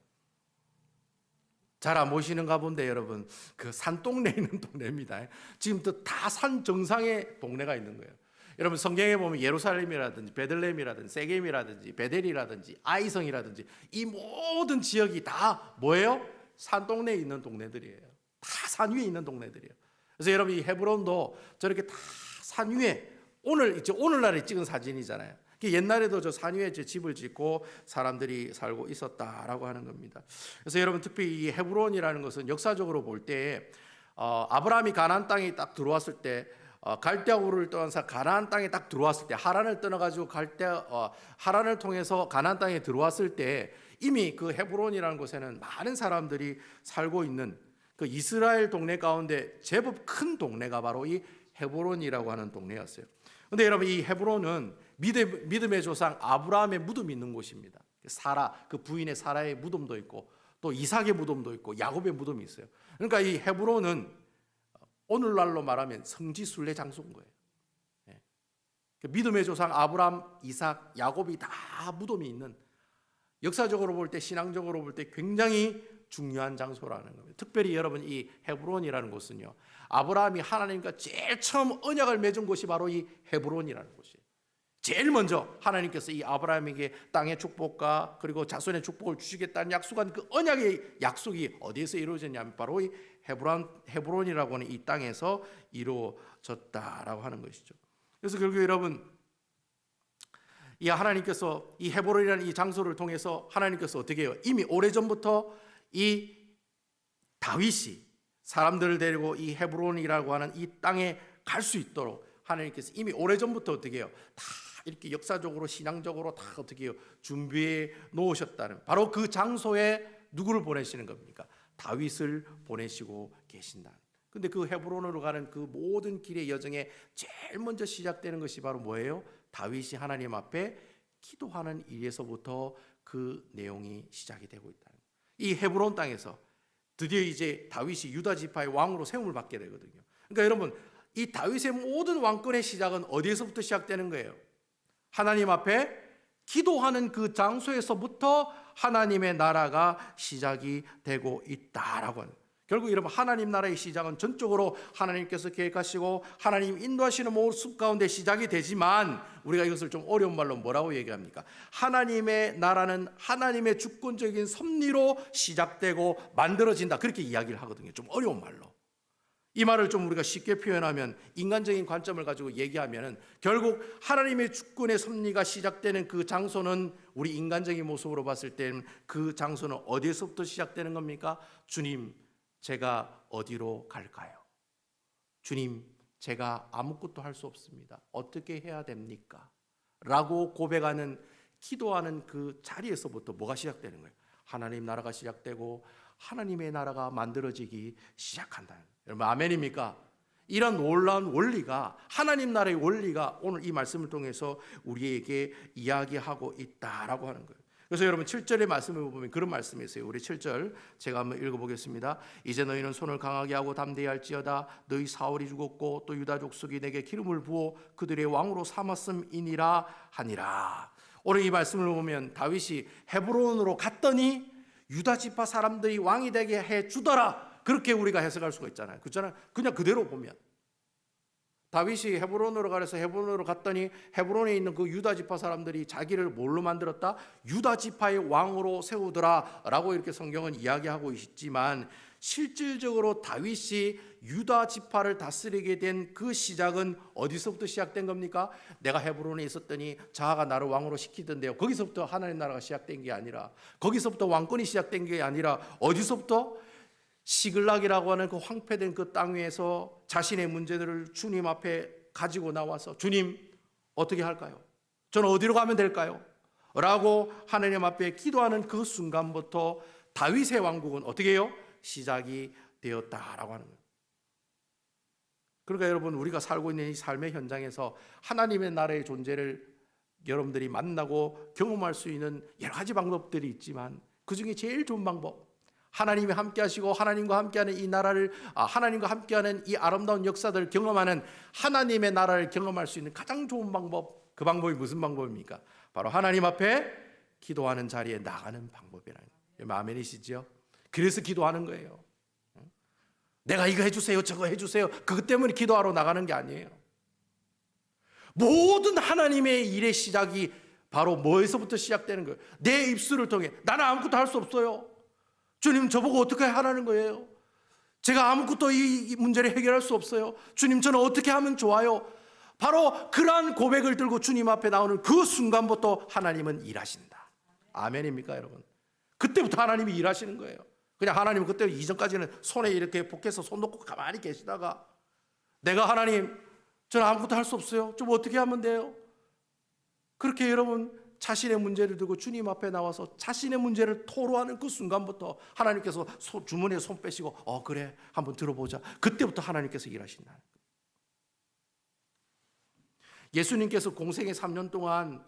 잘 안 보시는가 본데 여러분 그 산 동네에 있는 동네입니다. 지금 다 산 정상에 동네가 있는 거예요. 여러분 성경에 보면 예루살렘이라든지 베들레헴이라든지 세겜이라든지 베델이라든지 아이성이라든지 이 모든 지역이 다 뭐예요? 산 동네에 있는 동네들이에요. 다 산 위에 있는 동네들이에요. 그래서 여러분 이 헤브론도 저렇게 다 산 위에 오늘날에 찍은 사진이잖아요. 옛날에도 저 산 위에 집을 짓고 사람들이 살고 있었다라고 하는 겁니다. 그래서 여러분 특히 이 헤브론이라는 것은 역사적으로 볼 때 아브라함이 가나안 땅에 딱 들어왔을 때 갈대아 우르를 떠나서 가나안 땅에 딱 들어왔을 때 하란을 떠나가지고 하란을 통해서 가나안 땅에 들어왔을 때 이미 그 헤브론이라는 곳에는 많은 사람들이 살고 있는 그 이스라엘 동네 가운데 제법 큰 동네가 바로 이 헤브론이라고 하는 동네였어요. 그런데 여러분 이 헤브론은 믿음의 조상 아브라함의 무덤이 있는 곳입니다. 사라 그 부인의 사라의 무덤도 있고 또 이삭의 무덤도 있고 야곱의 무덤이 있어요. 그러니까 이 헤브론은 오늘날로 말하면 성지순례 장소인 거예요. 믿음의 조상 아브라함, 이삭, 야곱이 다 무덤이 있는 역사적으로 볼 때 신앙적으로 볼 때 굉장히 중요한 장소라는 겁니다. 특별히 여러분 이 헤브론이라는 곳은요. 아브라함이 하나님과 제일 처음 언약을 맺은 곳이 바로 이 헤브론이라는 곳이에요. 제일 먼저 하나님께서 이 아브라함에게 땅의 축복과 그리고 자손의 축복을 주시겠다는 약속한 그 언약의 약속이 어디에서 이루어졌냐면 바로 이 헤브론이라고 하는 이 땅에서 이루어졌다라고 하는 것이죠. 그래서 결국 여러분 이 하나님께서 이 헤브론이라는 이 장소를 통해서 하나님께서 어떻게 해요? 이미 오래전부터 이 다윗이 사람들을 데리고 이 헤브론이라고 하는 이 땅에 갈 수 있도록 하나님께서 이미 오래전부터 어떻게 해요? 다 이렇게 역사적으로 신앙적으로 다 어떻게 해요? 준비해 놓으셨다는 바로 그 장소에 누구를 보내시는 겁니까? 다윗을 보내시고 계신다. 근데 그 헤브론으로 가는 그 모든 길의 여정에 제일 먼저 시작되는 것이 바로 뭐예요? 다윗이 하나님 앞에 기도하는 일에서부터 그 내용이 시작이 되고 있다. 이 헤브론 땅에서 드디어 이제 다윗이 유다 지파의 왕으로 세움을 받게 되거든요. 그러니까 여러분 이 다윗의 모든 왕권의 시작은 어디에서부터 시작되는 거예요? 하나님 앞에 기도하는 그 장소에서부터 하나님의 나라가 시작이 되고 있다라고 하는. 결국 여러분 하나님 나라의 시작은 전적으로 하나님께서 계획하시고 하나님 인도하시는 모습 가운데 시작이 되지만 우리가 이것을 좀 어려운 말로 뭐라고 얘기합니까? 하나님의 나라는 하나님의 주권적인 섭리로 시작되고 만들어진다. 그렇게 이야기를 하거든요. 좀 어려운 말로. 이 말을 좀 우리가 쉽게 표현하면 인간적인 관점을 가지고 얘기하면은 결국 하나님의 주권의 섭리가 시작되는 그 장소는 우리 인간적인 모습으로 봤을 때는 그 장소는 어디에서부터 시작되는 겁니까? 주님, 제가 어디로 갈까요? 주님, 제가 아무것도 할 수 없습니다. 어떻게 해야 됩니까? 라고 고백하는 기도하는 그 자리에서부터 뭐가 시작되는 거예요? 하나님 나라가 시작되고 하나님의 나라가 만들어지기 시작한다는 거예요. 여러분 아멘입니까? 이런 놀라운 원리가 하나님 나라의 원리가 오늘 이 말씀을 통해서 우리에게 이야기하고 있다라고 하는 거예요. 그래서 여러분 7절의 말씀을 보면 그런 말씀이 있어요. 우리 7절 제가 한번 읽어보겠습니다. 이제 너희는 손을 강하게 하고 담대히 할지어다. 너희 사울이 죽었고 또 유다 족속이 내게 기름을 부어 그들의 왕으로 삼았음이니라 하니라. 오늘 이 말씀을 보면 다윗이 헤브론으로 갔더니 유다 지파 사람들이 왕이 되게 해주더라. 그렇게 우리가 해석할 수가 있잖아요. 그렇잖아요. 그냥 그대로 보면 다윗이 헤브론으로 가서 헤브론으로 갔더니 헤브론에 있는 그 유다 지파 사람들이 자기를 뭘로 만들었다? 유다 지파의 왕으로 세우더라라고 이렇게 성경은 이야기하고 있지만 실질적으로 다윗이 유다 지파를 다스리게 된 그 시작은 어디서부터 시작된 겁니까? 내가 헤브론에 있었더니 자아가 나를 왕으로 시키던데요. 거기서부터 하나님 나라가 시작된 게 아니라 거기서부터 왕권이 시작된 게 아니라 어디서부터? 시글락이라고 하는 그 황폐된 그 땅 위에서 자신의 문제들을 주님 앞에 가지고 나와서 주님 어떻게 할까요? 저는 어디로 가면 될까요? 라고 하나님 앞에 기도하는 그 순간부터 다윗의 왕국은 어떻게 해요? 시작이 되었다라고 하는 거예요. 그러니까 여러분, 우리가 살고 있는 이 삶의 현장에서 하나님의 나라의 존재를 여러분들이 만나고 경험할 수 있는 여러 가지 방법들이 있지만 그 중에 제일 좋은 방법, 하나님이 함께 하시고 하나님과 함께하는 이 나라를, 하나님과 함께하는 이 아름다운 역사들을 경험하는 하나님의 나라를 경험할 수 있는 가장 좋은 방법, 그 방법이 무슨 방법입니까? 바로 하나님 앞에 기도하는 자리에 나가는 방법이라는 거예요. 아멘이시죠? 그래서 기도하는 거예요. 내가 이거 해주세요, 저거 해주세요, 그것 때문에 기도하러 나가는 게 아니에요. 모든 하나님의 일의 시작이 바로 뭐에서부터 시작되는 거예요? 내 입술을 통해. 나는 아무것도 할 수 없어요. 주님, 저보고 어떻게 하라는 거예요? 제가 아무것도 이 문제를 해결할 수 없어요. 주님, 저는 어떻게 하면 좋아요? 바로 그러한 고백을 들고 주님 앞에 나오는 그 순간부터 하나님은 일하신다. 아멘입니까, 여러분? 그때부터 하나님이 일하시는 거예요. 그냥 하나님은 그때 이전까지는 손에 이렇게 복해서 손 놓고 가만히 계시다가 내가 하나님, 저는 아무것도 할 수 없어요. 좀 어떻게 하면 돼요? 그렇게 여러분 자신의 문제를 들고 주님 앞에 나와서 자신의 문제를 토로하는 그 순간부터 하나님께서 주머니에 손 빼시고 그래, 한번 들어보자. 그때부터 하나님께서 일하신다. 예수님께서 공생의 3년 동안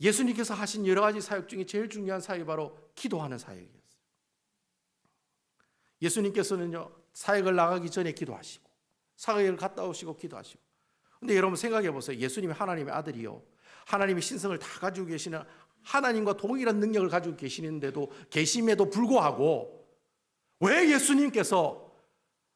예수님께서 하신 여러 가지 사역 중에 제일 중요한 사역이 바로 기도하는 사역이었어요. 예수님께서는요, 사역을 나가기 전에 기도하시고 사역을 갔다 오시고 기도하시고. 근데 여러분 생각해 보세요. 예수님이 하나님의 아들이요, 하나님의 신성을 다 가지고 계시는, 하나님과 동일한 능력을 가지고 계심에도 불구하고 왜 예수님께서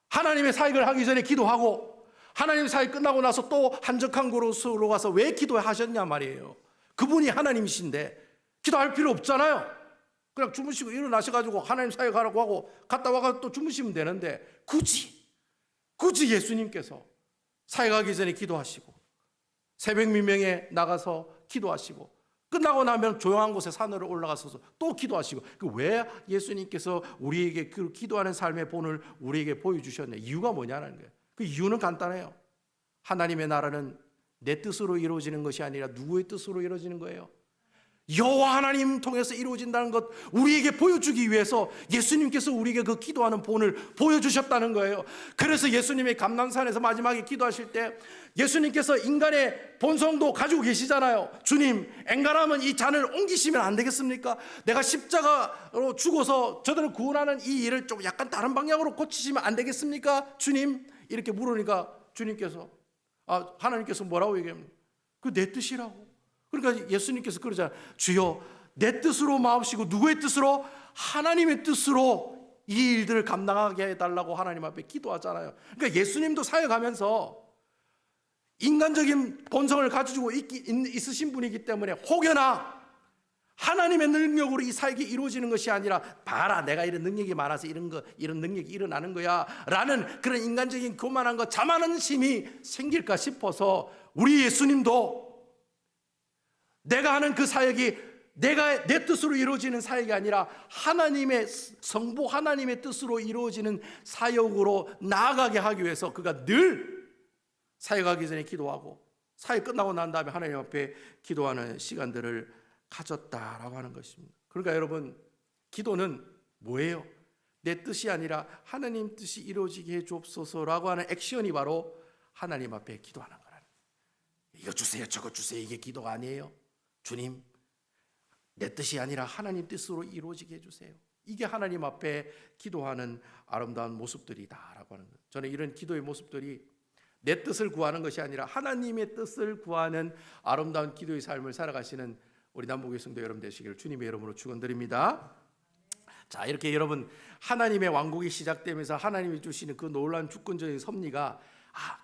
하나님의 사역을 하기 전에 기도하고 하나님 사역 끝나고 나서 또 한적한 곳으로 가서 왜 기도하셨냐 말이에요. 그분이 하나님이신데 기도할 필요 없잖아요. 그냥 주무시고 일어나셔가지고 하나님 사역하라고 하고 갔다 와서 또 주무시면 되는데 굳이 예수님께서 사역하기 전에 기도하시고 새벽 민명에 나가서 기도하시고 끝나고 나면 조용한 곳에 산으로 올라가서 또 기도하시고, 왜 예수님께서 우리에게 그 기도하는 삶의 본을 우리에게 보여주셨냐? 이유가 뭐냐는 거예요. 그 이유는 간단해요. 하나님의 나라는 내 뜻으로 이루어지는 것이 아니라 누구의 뜻으로 이루어지는 거예요? 여호와 하나님 통해서 이루어진다는 것 우리에게 보여주기 위해서 예수님께서 우리에게 그 기도하는 본을 보여주셨다는 거예요. 그래서 예수님이 감람산에서 마지막에 기도하실 때 예수님께서 인간의 본성도 가지고 계시잖아요. 주님, 엥간하면 이 잔을 옮기시면 안 되겠습니까? 내가 십자가로 죽어서 저들을 구원하는 이 일을 좀 약간 다른 방향으로 고치시면 안 되겠습니까? 주님, 이렇게 물으니까 주님께서 하나님께서 뭐라고 얘기합니까? 그 내 뜻이라고. 그러니까 예수님께서 그러잖아요. 주여, 내 뜻으로 마옵시고 누구의 뜻으로? 하나님의 뜻으로 이 일들을 감당하게 해달라고 하나님 앞에 기도하잖아요. 그러니까 예수님도 사역하면서 인간적인 본성을 가지고 있으신 분이기 때문에 혹여나 하나님의 능력으로 이 사역이 이루어지는 것이 아니라 봐라, 내가 이런 능력이 많아서 이런 능력이 일어나는 거야 라는 그런 인간적인 교만한 것, 자만한 심이 생길까 싶어서 우리 예수님도 내가 하는 그 사역이 내 뜻으로 이루어지는 사역이 아니라 하나님의 성부 하나님의 뜻으로 이루어지는 사역으로 나아가게 하기 위해서 그가 늘 사역하기 전에 기도하고 사역 끝나고 난 다음에 하나님 앞에 기도하는 시간들을 가졌다라고 하는 것입니다. 그러니까 여러분, 기도는 뭐예요? 내 뜻이 아니라 하나님 뜻이 이루어지게 해주옵소서라고 하는 액션이 바로 하나님 앞에 기도하는 거라는 거예요. 이거 주세요, 저거 주세요, 이게 기도가 아니에요. 주님, 내 뜻이 아니라 하나님 뜻으로 이루어지게 해주세요. 이게 하나님 앞에 기도하는 아름다운 모습들이다라고 하는 거예요. 저는 이런 기도의 모습들이 내 뜻을 구하는 것이 아니라 하나님의 뜻을 구하는 아름다운 기도의 삶을 살아가시는 우리 남북의 성도 여러분 되시기를 주님의 이름으로 축원드립니다. 자, 이렇게 여러분, 하나님의 왕국이 시작되면서 하나님이 주시는 그 놀라운 주권적인 섭리가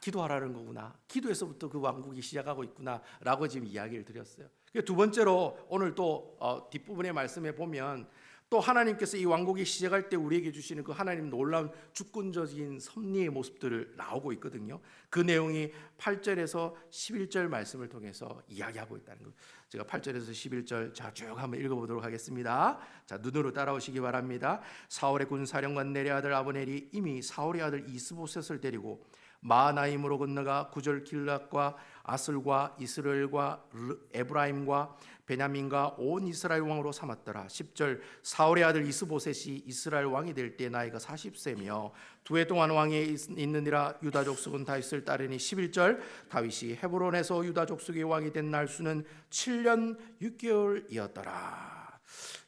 기도하라는 거구나, 기도에서부터 그 왕국이 시작하고 있구나 라고 지금 이야기를 드렸어요. 두 번째로 오늘 또 뒷부분의 말씀에 보면 또 하나님께서 이 왕국이 시작할 때 우리에게 주시는 그 하나님 놀라운 주권적인 섭리의 모습들을 나오고 있거든요. 그 내용이 8절에서 11절 말씀을 통해서 이야기하고 있다는 것. 제가 8절에서 11절 쭉 한번 읽어보도록 하겠습니다. 자, 눈으로 따라오시기 바랍니다. 사울의 군사령관 네리 아들 아브넬이 이미 사울의 아들 이스보셋을 데리고 마하나임으로 건너가 구절 길앗과 아슬과 이스라엘과 에브라임과 베냐민과 온 이스라엘 왕으로 삼았더라. 10절 사울의 아들 이스보셋이 이스라엘 왕이 될 때 나이가 40세며 두 해 동안 왕위에 있느니라. 유다 족속은 다윗을 따르니 11절 다윗이 헤브론에서 유다 족속의 왕이 된 날 수는 7년 6개월이었더라.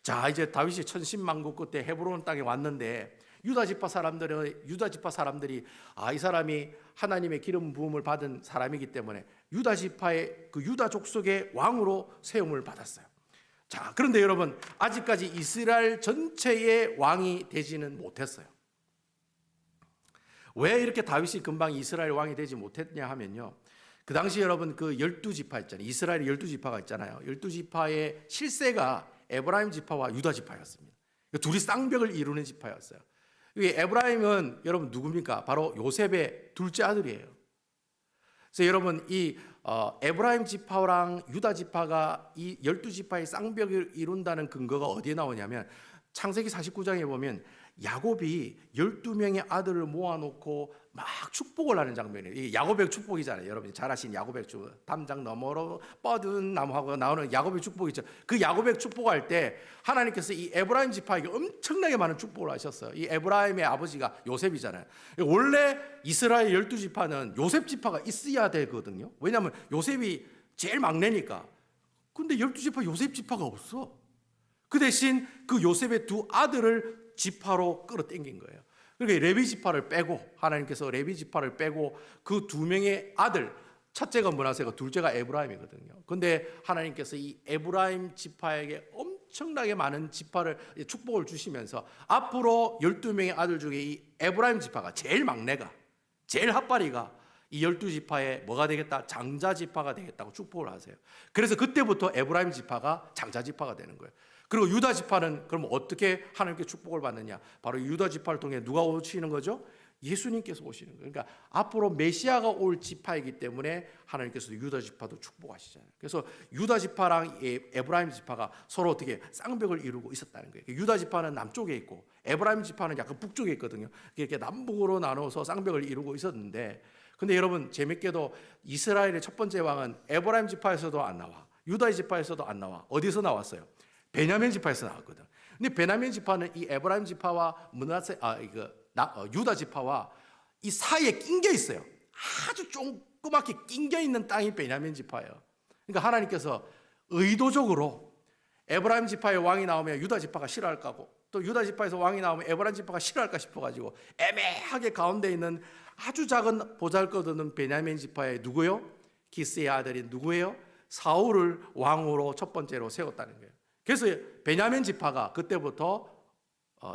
자, 이제 다윗이 천신만고 끝에 헤브론 땅에 왔는데 유다 지파 사람들이 이 사람이 하나님의 기름 부음을 받은 사람이기 때문에 유다 지파의 그 유다 족속의 왕으로 세움을 받았어요. 자, 그런데 여러분 아직까지 이스라엘 전체의 왕이 되지는 못했어요. 왜 이렇게 다윗이 금방 이스라엘 왕이 되지 못했냐 하면요, 그 당시 여러분 그 12지파 있잖아요. 이스라엘의 12지파가 있잖아요. 12지파의 실세가 에브라임 지파와 유다 지파였습니다. 둘이 쌍벽을 이루는 지파였어요. 에브라임은 여러분 누굽니까? 바로 요셉의 둘째 아들이에요. 그래서 여러분 이 에브라임 지파랑 유다 지파가 이 12지파의 쌍벽을 이룬다는 근거가 어디에 나오냐면 창세기 49장에 보면 야곱이 12명의 아들을 모아놓고 막 축복을 하는 장면이에요. 이 야곱의 축복이잖아요. 여러분이 잘 아시는 야곱의 축복. 담장 너머로 뻗은 나무하고 나오는 야곱의 축복이죠. 그 야곱의 축복할 때 하나님께서 이 에브라임 지파에게 엄청나게 많은 축복을 하셨어요. 이 에브라임의 아버지가 요셉이잖아요. 원래 이스라엘 12지파는 요셉 지파가 있어야 되거든요. 왜냐하면 요셉이 제일 막내니까. 근데 12지파 요셉 지파가 없어. 그 대신 그 요셉의 두 아들을 지파로 끌어당긴 거예요. 그러니까 레위 지파를 빼고 하나님께서 레위 지파를 빼고 그 두 명의 아들, 첫째가 므낫세고 둘째가 에브라임이거든요. 근데 하나님께서 이 에브라임 지파에게 엄청나게 많은 지파를 축복을 주시면서 앞으로 12명의 아들 중에 이 에브라임 지파가 제일 막내가 제일 핫바리가 이 12지파의 뭐가 되겠다? 장자 지파가 되겠다고 축복을 하세요. 그래서 그때부터 에브라임 지파가 장자 지파가 되는 거예요. 그리고 유다 지파는 그럼 어떻게 하나님께 축복을 받느냐? 바로 유다 지파를 통해 누가 오시는 거죠? 예수님께서 오시는 거예요. 그러니까 앞으로 메시아가 올 지파이기 때문에 하나님께서 유다 지파도 축복하시잖아요. 그래서 유다 지파랑 에브라임 지파가 서로 어떻게 쌍벽을 이루고 있었다는 거예요. 유다 지파는 남쪽에 있고 에브라임 지파는 약간 북쪽에 있거든요. 이렇게 남북으로 나눠서 쌍벽을 이루고 있었는데, 근데 여러분 재밌게도 이스라엘의 첫 번째 왕은 에브라임 지파에서도 안 나와, 유다 지파에서도 안 나와. 어디서 나왔어요? 베냐민 지파에서 나왔거든. 근데 베냐민 지파는 이 에브라임 지파와 유다 지파와 이 사이에 낑겨 있어요. 아주 조그맣게 낑겨 있는 땅이 베냐민 지파예요. 그러니까 하나님께서 의도적으로 에브라임 지파의 왕이 나오면 유다 지파가 싫어할까 하고, 또 유다 지파에서 왕이 나오면 에브라임 지파가 싫어할까 싶어가지고 애매하게 가운데 있는 아주 작은 보잘것없는 베냐민 지파의 누구요? 기스의 아들인 누구예요? 사울을 왕으로 첫 번째로 세웠다는 거예요. 그래서 베냐민 지파가 그때부터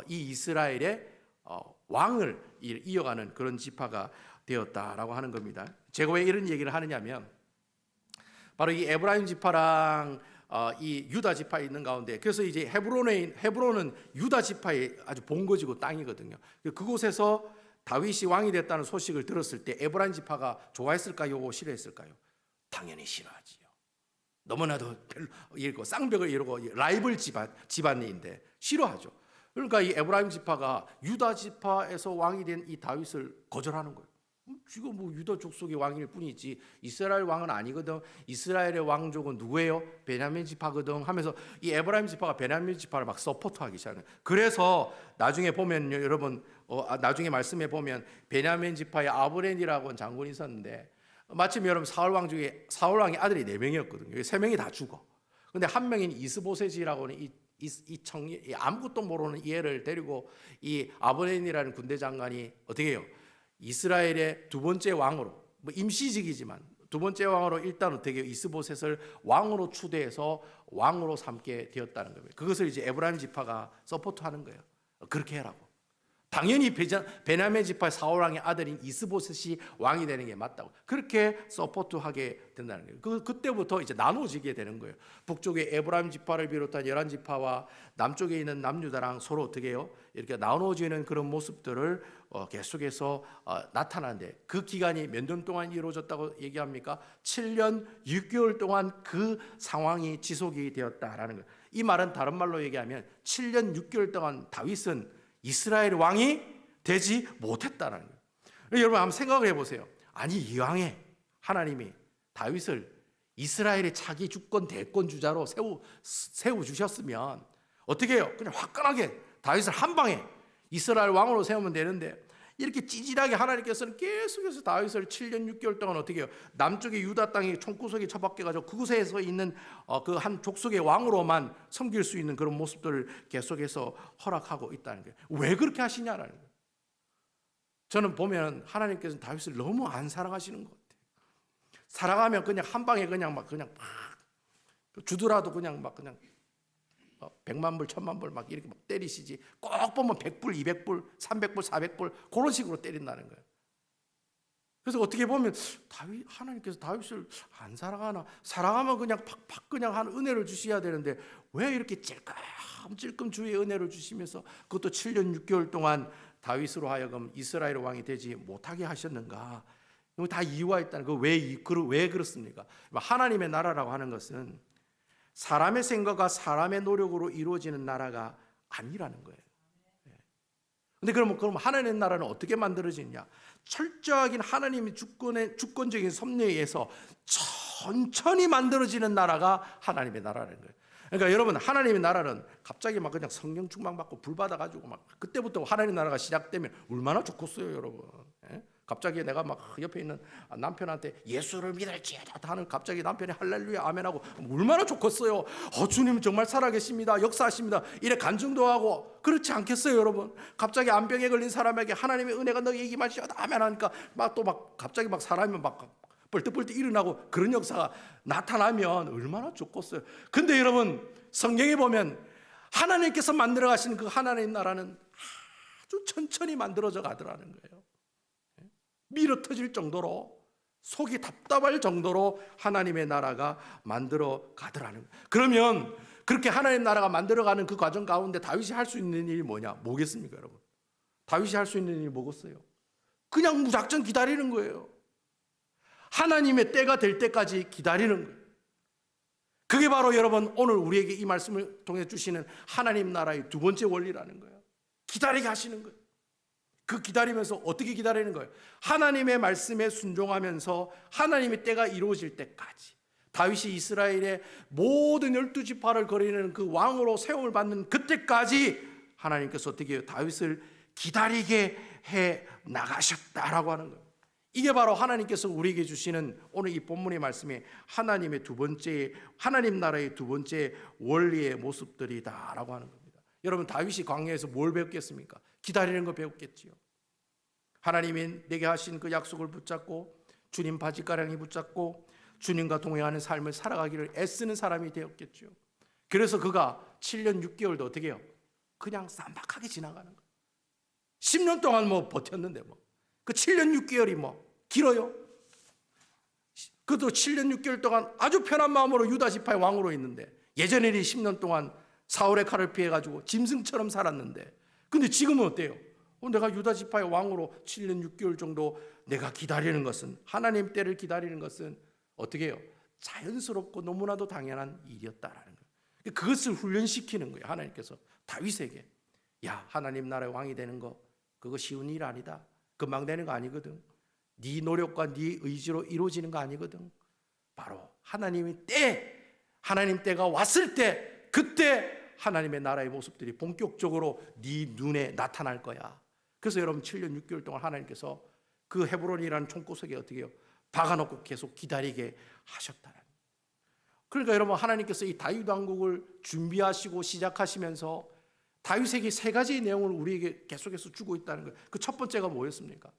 이 이스라엘의 왕을 이어가는 그런 지파가 되었다라고 하는 겁니다. 제가 왜 이런 얘기를 하느냐면 바로 이 에브라임 지파랑 이 유다 지파에 있는 가운데, 그래서 이제 헤브론은 유다 지파의 아주 본거지고 땅이거든요. 그곳에서 다윗이 왕이 됐다는 소식을 들었을 때 에브라임 지파가 좋아했을까요? 싫어했을까요? 당연히 싫어하지요. 너무나도 이렇고 쌍벽을 이루고 라이벌 집안인데 싫어하죠. 그러니까 이 에브라임 지파가 유다 지파에서 왕이 된 이 다윗을 거절하는 거예요. 지금 뭐 유다 족속의 왕일 뿐이지 이스라엘 왕은 아니거든. 이스라엘의 왕족은 누구예요? 베냐민 지파거든 하면서 이 에브라임 지파가 베냐민 지파를 막 서포트하기 시작해요. 그래서 나중에 보면요, 여러분 나중에 말씀해 보면 베냐민 지파의 아브넬이라고 하는 장군이 있었는데, 마침 여러분 사울 왕의 아들이 4명이었거든요. 3명이 다 죽어. 근데 한 명인 이스보셋이라고 하는 이 아무것도 모르는 이 애를 데리고 이 아브넬이라는 군대 장관이 어떻게 해요? 이스라엘의 두 번째 왕으로, 뭐 임시직이지만 두 번째 왕으로 일단 어떻게 해요? 이스보셋을 왕으로 추대해서 왕으로 삼게 되었다는 거예요. 그것을 이제 에브라임 지파가 서포트하는 거예요. 그렇게 해라고. 당연히 베냐민 지파 사울 왕의 아들인 이스보셋이 왕이 되는 게 맞다고 그렇게 서포트하게 된다는 거예요. 그때부터 이제 나눠지게 되는 거예요. 북쪽에 에브라임 지파를 비롯한 11지파와 남쪽에 있는 남유다랑 서로 어떻게 해요? 이렇게 나눠지는 그런 모습들을 계속해서 나타나는데, 그 기간이 몇 년 동안 이루어졌다고 얘기합니까? 7년 6개월 동안 그 상황이 지속이 되었다라는 거예요. 이 말은 다른 말로 얘기하면 7년 6개월 동안 다윗은 이스라엘 왕이 되지 못했다는 거예요. 여러분 한번 생각을 해보세요. 아니 이왕에 하나님이 다윗을 이스라엘의 차기 주권 대권 주자로 세워 주셨으면 어떻게 해요? 그냥 화끈하게 다윗을 한 방에 이스라엘 왕으로 세우면 되는데, 이렇게 찌질하게 하나님께서는 계속해서 다윗을 7년 6개월 동안 어떻게 해요? 남쪽의 유다 땅이 총구석에 처박혀가지고 그곳에서 있는 그 한 족속의 왕으로만 섬길 수 있는 그런 모습들을 계속해서 허락하고 있다는 거예요. 왜 그렇게 하시냐라는 거예요. 저는 보면 하나님께서는 다윗을 너무 안 사랑하시는 것 같아요. 사랑하면 그냥 한 방에 그냥 막 주더라도 그냥 100만 불, 1000만 불 막 이렇게 막 때리시지, 꼭 보면 100불, 200불, 300불, 400불 그런 식으로 때린다는 거예요. 그래서 어떻게 보면 하나님께서 다윗을 안 사랑하나? 사랑하면 그냥 팍팍 그냥 한 은혜를 주셔야 되는데 왜 이렇게 찔끔찔끔 주의 은혜를 주시면서 그것도 7년 6개월 동안 다윗으로 하여금 이스라엘 왕이 되지 못하게 하셨는가? 이거 다 이유가 있다는 거. 왜 그렇습니까? 하나님의 나라라고 하는 것은 사람의 생각과 사람의 노력으로 이루어지는 나라가 아니라는 거예요. 근데 그럼 하나님의 나라는 어떻게 만들어지느냐? 철저하게 하나님의 주권적인 섭리에 의해서 천천히 만들어지는 나라가 하나님의 나라라는 거예요. 그러니까 여러분, 하나님의 나라는 갑자기 막 그냥 성령 충만 받고 불 받아가지고 막 그때부터 하나님 나라가 시작되면 얼마나 좋겠어요, 여러분. 갑자기 내가 막 옆에 있는 남편한테 예수를 믿을지어다 하는 갑자기 남편이 할렐루야 아멘하고 얼마나 좋겠어요. 주님 정말 살아계십니다, 역사하십니다, 이래 간증도 하고. 그렇지 않겠어요, 여러분? 갑자기 암병에 걸린 사람에게 하나님의 은혜가 너에게 임하시어다 아멘하니까 갑자기 사람이 막 벌떡벌떡 일어나고 그런 역사가 나타나면 얼마나 좋겠어요. 근데 여러분, 성경에 보면 하나님께서 만들어 가시는 그 하나님 나라는 아주 천천히 만들어져 가더라는 거예요. 미어 터질 정도로, 속이 답답할 정도로 하나님의 나라가 만들어 가더라는 거예요. 그러면 그렇게 하나님 나라가 만들어가는 그 과정 가운데 다윗이 할 수 있는 일이 뭐겠습니까, 여러분? 다윗이 할 수 있는 일이 뭐겠어요? 그냥 무작정 기다리는 거예요. 하나님의 때가 될 때까지 기다리는 거예요. 그게 바로 여러분 오늘 우리에게 이 말씀을 통해 주시는 하나님 나라의 두 번째 원리라는 거예요. 기다리게 하시는 거예요. 그 기다리면서 어떻게 기다리는 거예요? 하나님의 말씀에 순종하면서 하나님의 때가 이루어질 때까지, 다윗이 이스라엘의 모든 12지파를 거리는 그 왕으로 세움을 받는 그때까지 하나님께서 어떻게 해요? 다윗을 기다리게 해 나가셨다라고 하는 거예요. 이게 바로 하나님께서 우리에게 주시는 오늘 이 본문의 말씀에 하나님 나라의 두 번째 원리의 모습들이다라고 하는 겁니다. 여러분, 다윗이 광야에서 뭘 배웠겠습니까? 기다리는 거 배웠겠지요. 하나님이 내게 하신 그 약속을 붙잡고 주님 바지가랑이 붙잡고 주님과 동행하는 삶을 살아가기를 애쓰는 사람이 되었겠죠. 그래서 그가 7년 6개월도 어떻게 해요? 그냥 쌈박하게 지나가는 거예요. 10년 동안 버텼는데 그 7년 6개월이 길어요? 그도 7년 6개월 동안 아주 편한 마음으로 유다 지파의 왕으로 있는데, 예전에는 10년 동안 사울의 칼을 피해가지고 짐승처럼 살았는데, 근데 지금은 어때요? 내가 유다 지파의 왕으로 7년 6개월 정도 내가 기다리는 것은, 하나님 때를 기다리는 것은 어떻게 해요? 자연스럽고 너무나도 당연한 일이었다라는 거예요. 그것을 훈련시키는 거예요. 하나님께서 다윗에게, 야, 하나님 나라의 왕이 되는 거 그거 쉬운 일 아니다. 금방 되는 거 아니거든. 네 노력과 네 의지로 이루어지는 거 아니거든. 바로 하나님 때가 왔을 때, 그때 하나님의 나라의 모습들이 본격적으로 네 눈에 나타날 거야. 그래서 여러분 7년 6개월 동안 하나님께서 그 헤브론이라는 총구석에 어떻게 해요? 박아놓고 계속 기다리게 하셨다는. 그러니까 여러분, 하나님께서 이 다윗 왕국을 준비하시고 시작하시면서 다윗에게 세 가지의 내용을 우리에게 계속해서 주고 있다는 거예요. 그 첫 번째가 뭐였습니까?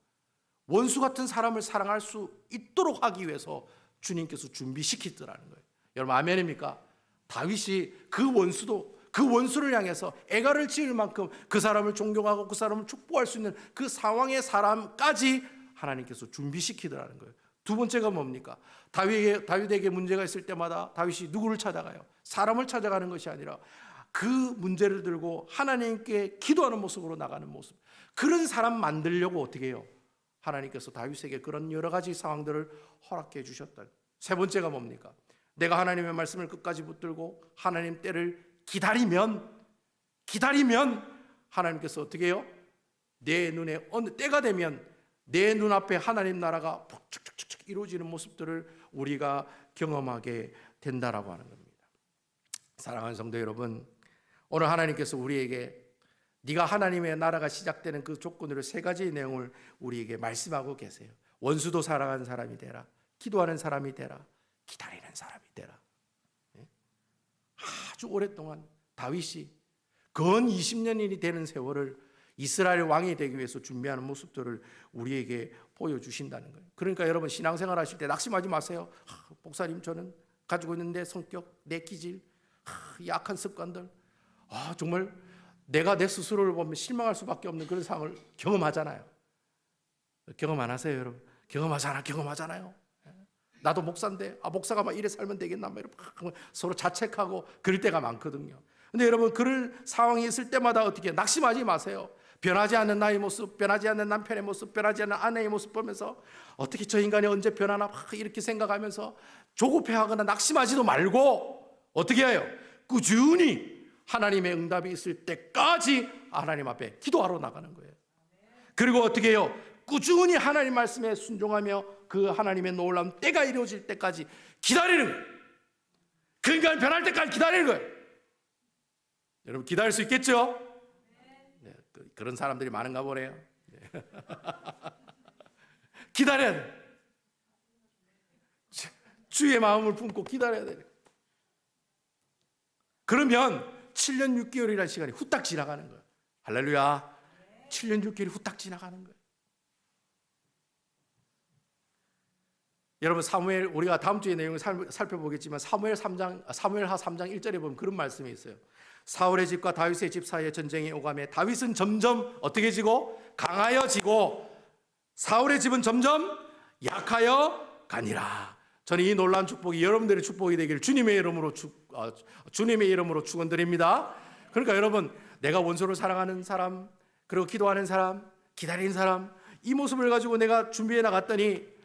원수 같은 사람을 사랑할 수 있도록 하기 위해서 주님께서 준비시키더라는 거예요. 여러분 아멘입니까? 다윗이 그 원수를 향해서 애가를 지을 만큼 그 사람을 존경하고 그 사람을 축복할 수 있는 그 상황의 사람까지 하나님께서 준비시키더라는 거예요. 두 번째가 뭡니까? 다윗에게 문제가 있을 때마다 다윗이 누구를 찾아가요? 사람을 찾아가는 것이 아니라 그 문제를 들고 하나님께 기도하는 모습으로 나가는 모습. 그런 사람 만들려고 어떻게 해요? 하나님께서 다윗에게 그런 여러 가지 상황들을 허락해 주셨다. 세 번째가 뭡니까? 내가 하나님의 말씀을 끝까지 붙들고 하나님 때를 기다리면 하나님께서 어떻게 해요? 내 눈에 어느 때가 되면 내 눈앞에 하나님 나라가 축축축축 이루어지는 모습들을 우리가 경험하게 된다라고 하는 겁니다. 사랑하는 성도 여러분, 오늘 하나님께서 우리에게 네가 하나님의 나라가 시작되는 그 조건으로 세 가지의 내용을 우리에게 말씀하고 계세요. 원수도 사랑하는 사람이 되라, 기도하는 사람이 되라, 기다리는 사람이 되라. 아주 오랫동안 다윗이 건 20년이 되는 세월을 이스라엘 왕이 되기 위해서 준비하는 모습들을 우리에게 보여주신다는 거예요. 그러니까 여러분 신앙생활 하실 때 낙심하지 마세요. 목사님, 저는 가지고 있는 내 성격, 내 기질, 약한 습관들, 정말 내가 내 스스로를 보면 실망할 수밖에 없는 그런 상황을 경험하잖아요. 경험 안 하세요, 여러분? 경험하잖아요. 나도 목사인데 목사가 막 이래 살면 되겠나 막 서로 자책하고 그럴 때가 많거든요. 근데 여러분 그럴 상황이 있을 때마다 어떻게 낙심하지 마세요. 변하지 않는 나의 모습, 변하지 않는 남편의 모습, 변하지 않는 아내의 모습 보면서 어떻게 저 인간이 언제 변하나 이렇게 생각하면서 조급해하거나 낙심하지도 말고 어떻게 해요? 꾸준히 하나님의 응답이 있을 때까지 하나님 앞에 기도하러 나가는 거예요. 그리고 어떻게 해요? 꾸준히 하나님 말씀에 순종하며 그 하나님의 놀라운 때가 이루어질 때까지 기다리는 거예요. 그 인간이 변할 때까지 기다리는 거예요. 여러분 기다릴 수 있겠죠? 네, 그런 사람들이 많은가 보네요. 네. 기다려야 돼. 주의 마음을 품고 기다려야 돼. 그러면 7년 6개월이라는 시간이 후딱 지나가는 거예요. 할렐루야. 7년 6개월이 후딱 지나가는 거예요. 여러분 사무엘, 우리가 다음 주에 내용을 살펴보겠지만 사무엘하 3장 1절에 보면 그런 말씀이 있어요. 사울의 집과 다윗의 집 사이에 전쟁이 오가매 다윗은 점점 어떻게 지고 강하여지고 사울의 집은 점점 약하여 가니라. 저는 이 놀라운 축복이 여러분들의 축복이 되기를 주님의 이름으로 축원드립니다. 그러니까 여러분 내가 원수를 사랑하는 사람, 그리고 기도하는 사람, 기다리는 사람, 이 모습을 가지고 내가 준비해 나갔더니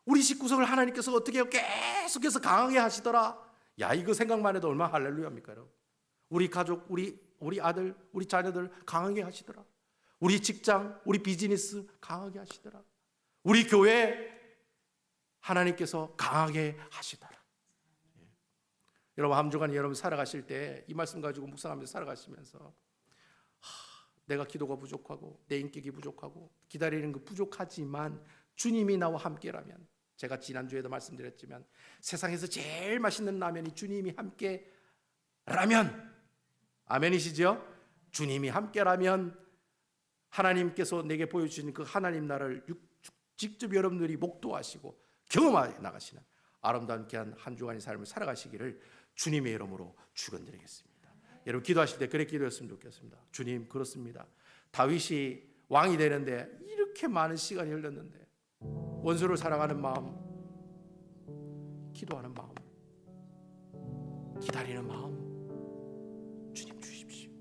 우리 집구석을 하나님께서 어떻게 해요? 계속해서 강하게 하시더라. 야, 이거 생각만 해도 얼마나 할렐루야입니까, 여러분? 우리 가족, 우리 아들, 우리 자녀들 강하게 하시더라. 우리 직장, 우리 비즈니스 강하게 하시더라. 우리 교회 하나님께서 강하게 하시더라. 여러분 한 주간 여러분 살아가실 때 이 말씀 가지고 묵상하면서 살아가시면서 내가 기도가 부족하고 내 인격이 부족하고 기다리는 거 부족하지만 주님이 나와 함께라면, 제가 지난주에도 말씀드렸지만 세상에서 제일 맛있는 라면이 주님이 함께라면, 아멘이시죠? 주님이 함께라면 하나님께서 내게 보여주신 그 하나님 나라를 직접 여러분들이 목도하시고 경험해 나가시는 아름다운 귀한 한 주간의 삶을 살아가시기를 주님의 이름으로 축원드리겠습니다. 여러분 기도하실 때 그렇게 기도했으면 좋겠습니다. 주님, 그렇습니다. 다윗이 왕이 되는데 이렇게 많은 시간이 흘렀는데 원수를 사랑하는 마음, 기도하는 마음, 기다리는 마음 주님 주십시오.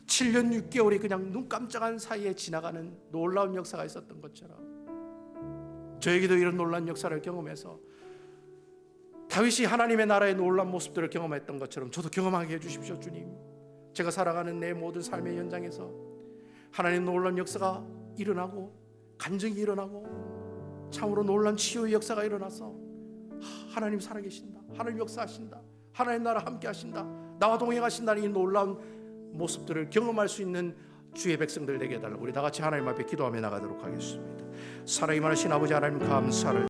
7년 6개월이 그냥 눈 깜짝한 사이에 지나가는 놀라운 역사가 있었던 것처럼 저에게도 이런 놀라운 역사를 경험해서 다윗이 하나님의 나라의 놀라운 모습들을 경험했던 것처럼 저도 경험하게 해주십시오. 주님, 제가 살아가는 내 모든 삶의 현장에서 하나님 놀라운 역사가 일어나고 간증이 일어나고 참으로 놀라운 치유의 역사가 일어나서 하나님 살아계신다, 하나님 역사하신다, 하나님 나라 함께 하신다, 나와 동행하신다는 이 놀라운 모습들을 경험할 수 있는 주의 백성들 되게 해달라고 우리 다 같이 하나님 앞에 기도하며 나가도록 하겠습니다. 살아있는 하나님 아버지, 하나님 감사를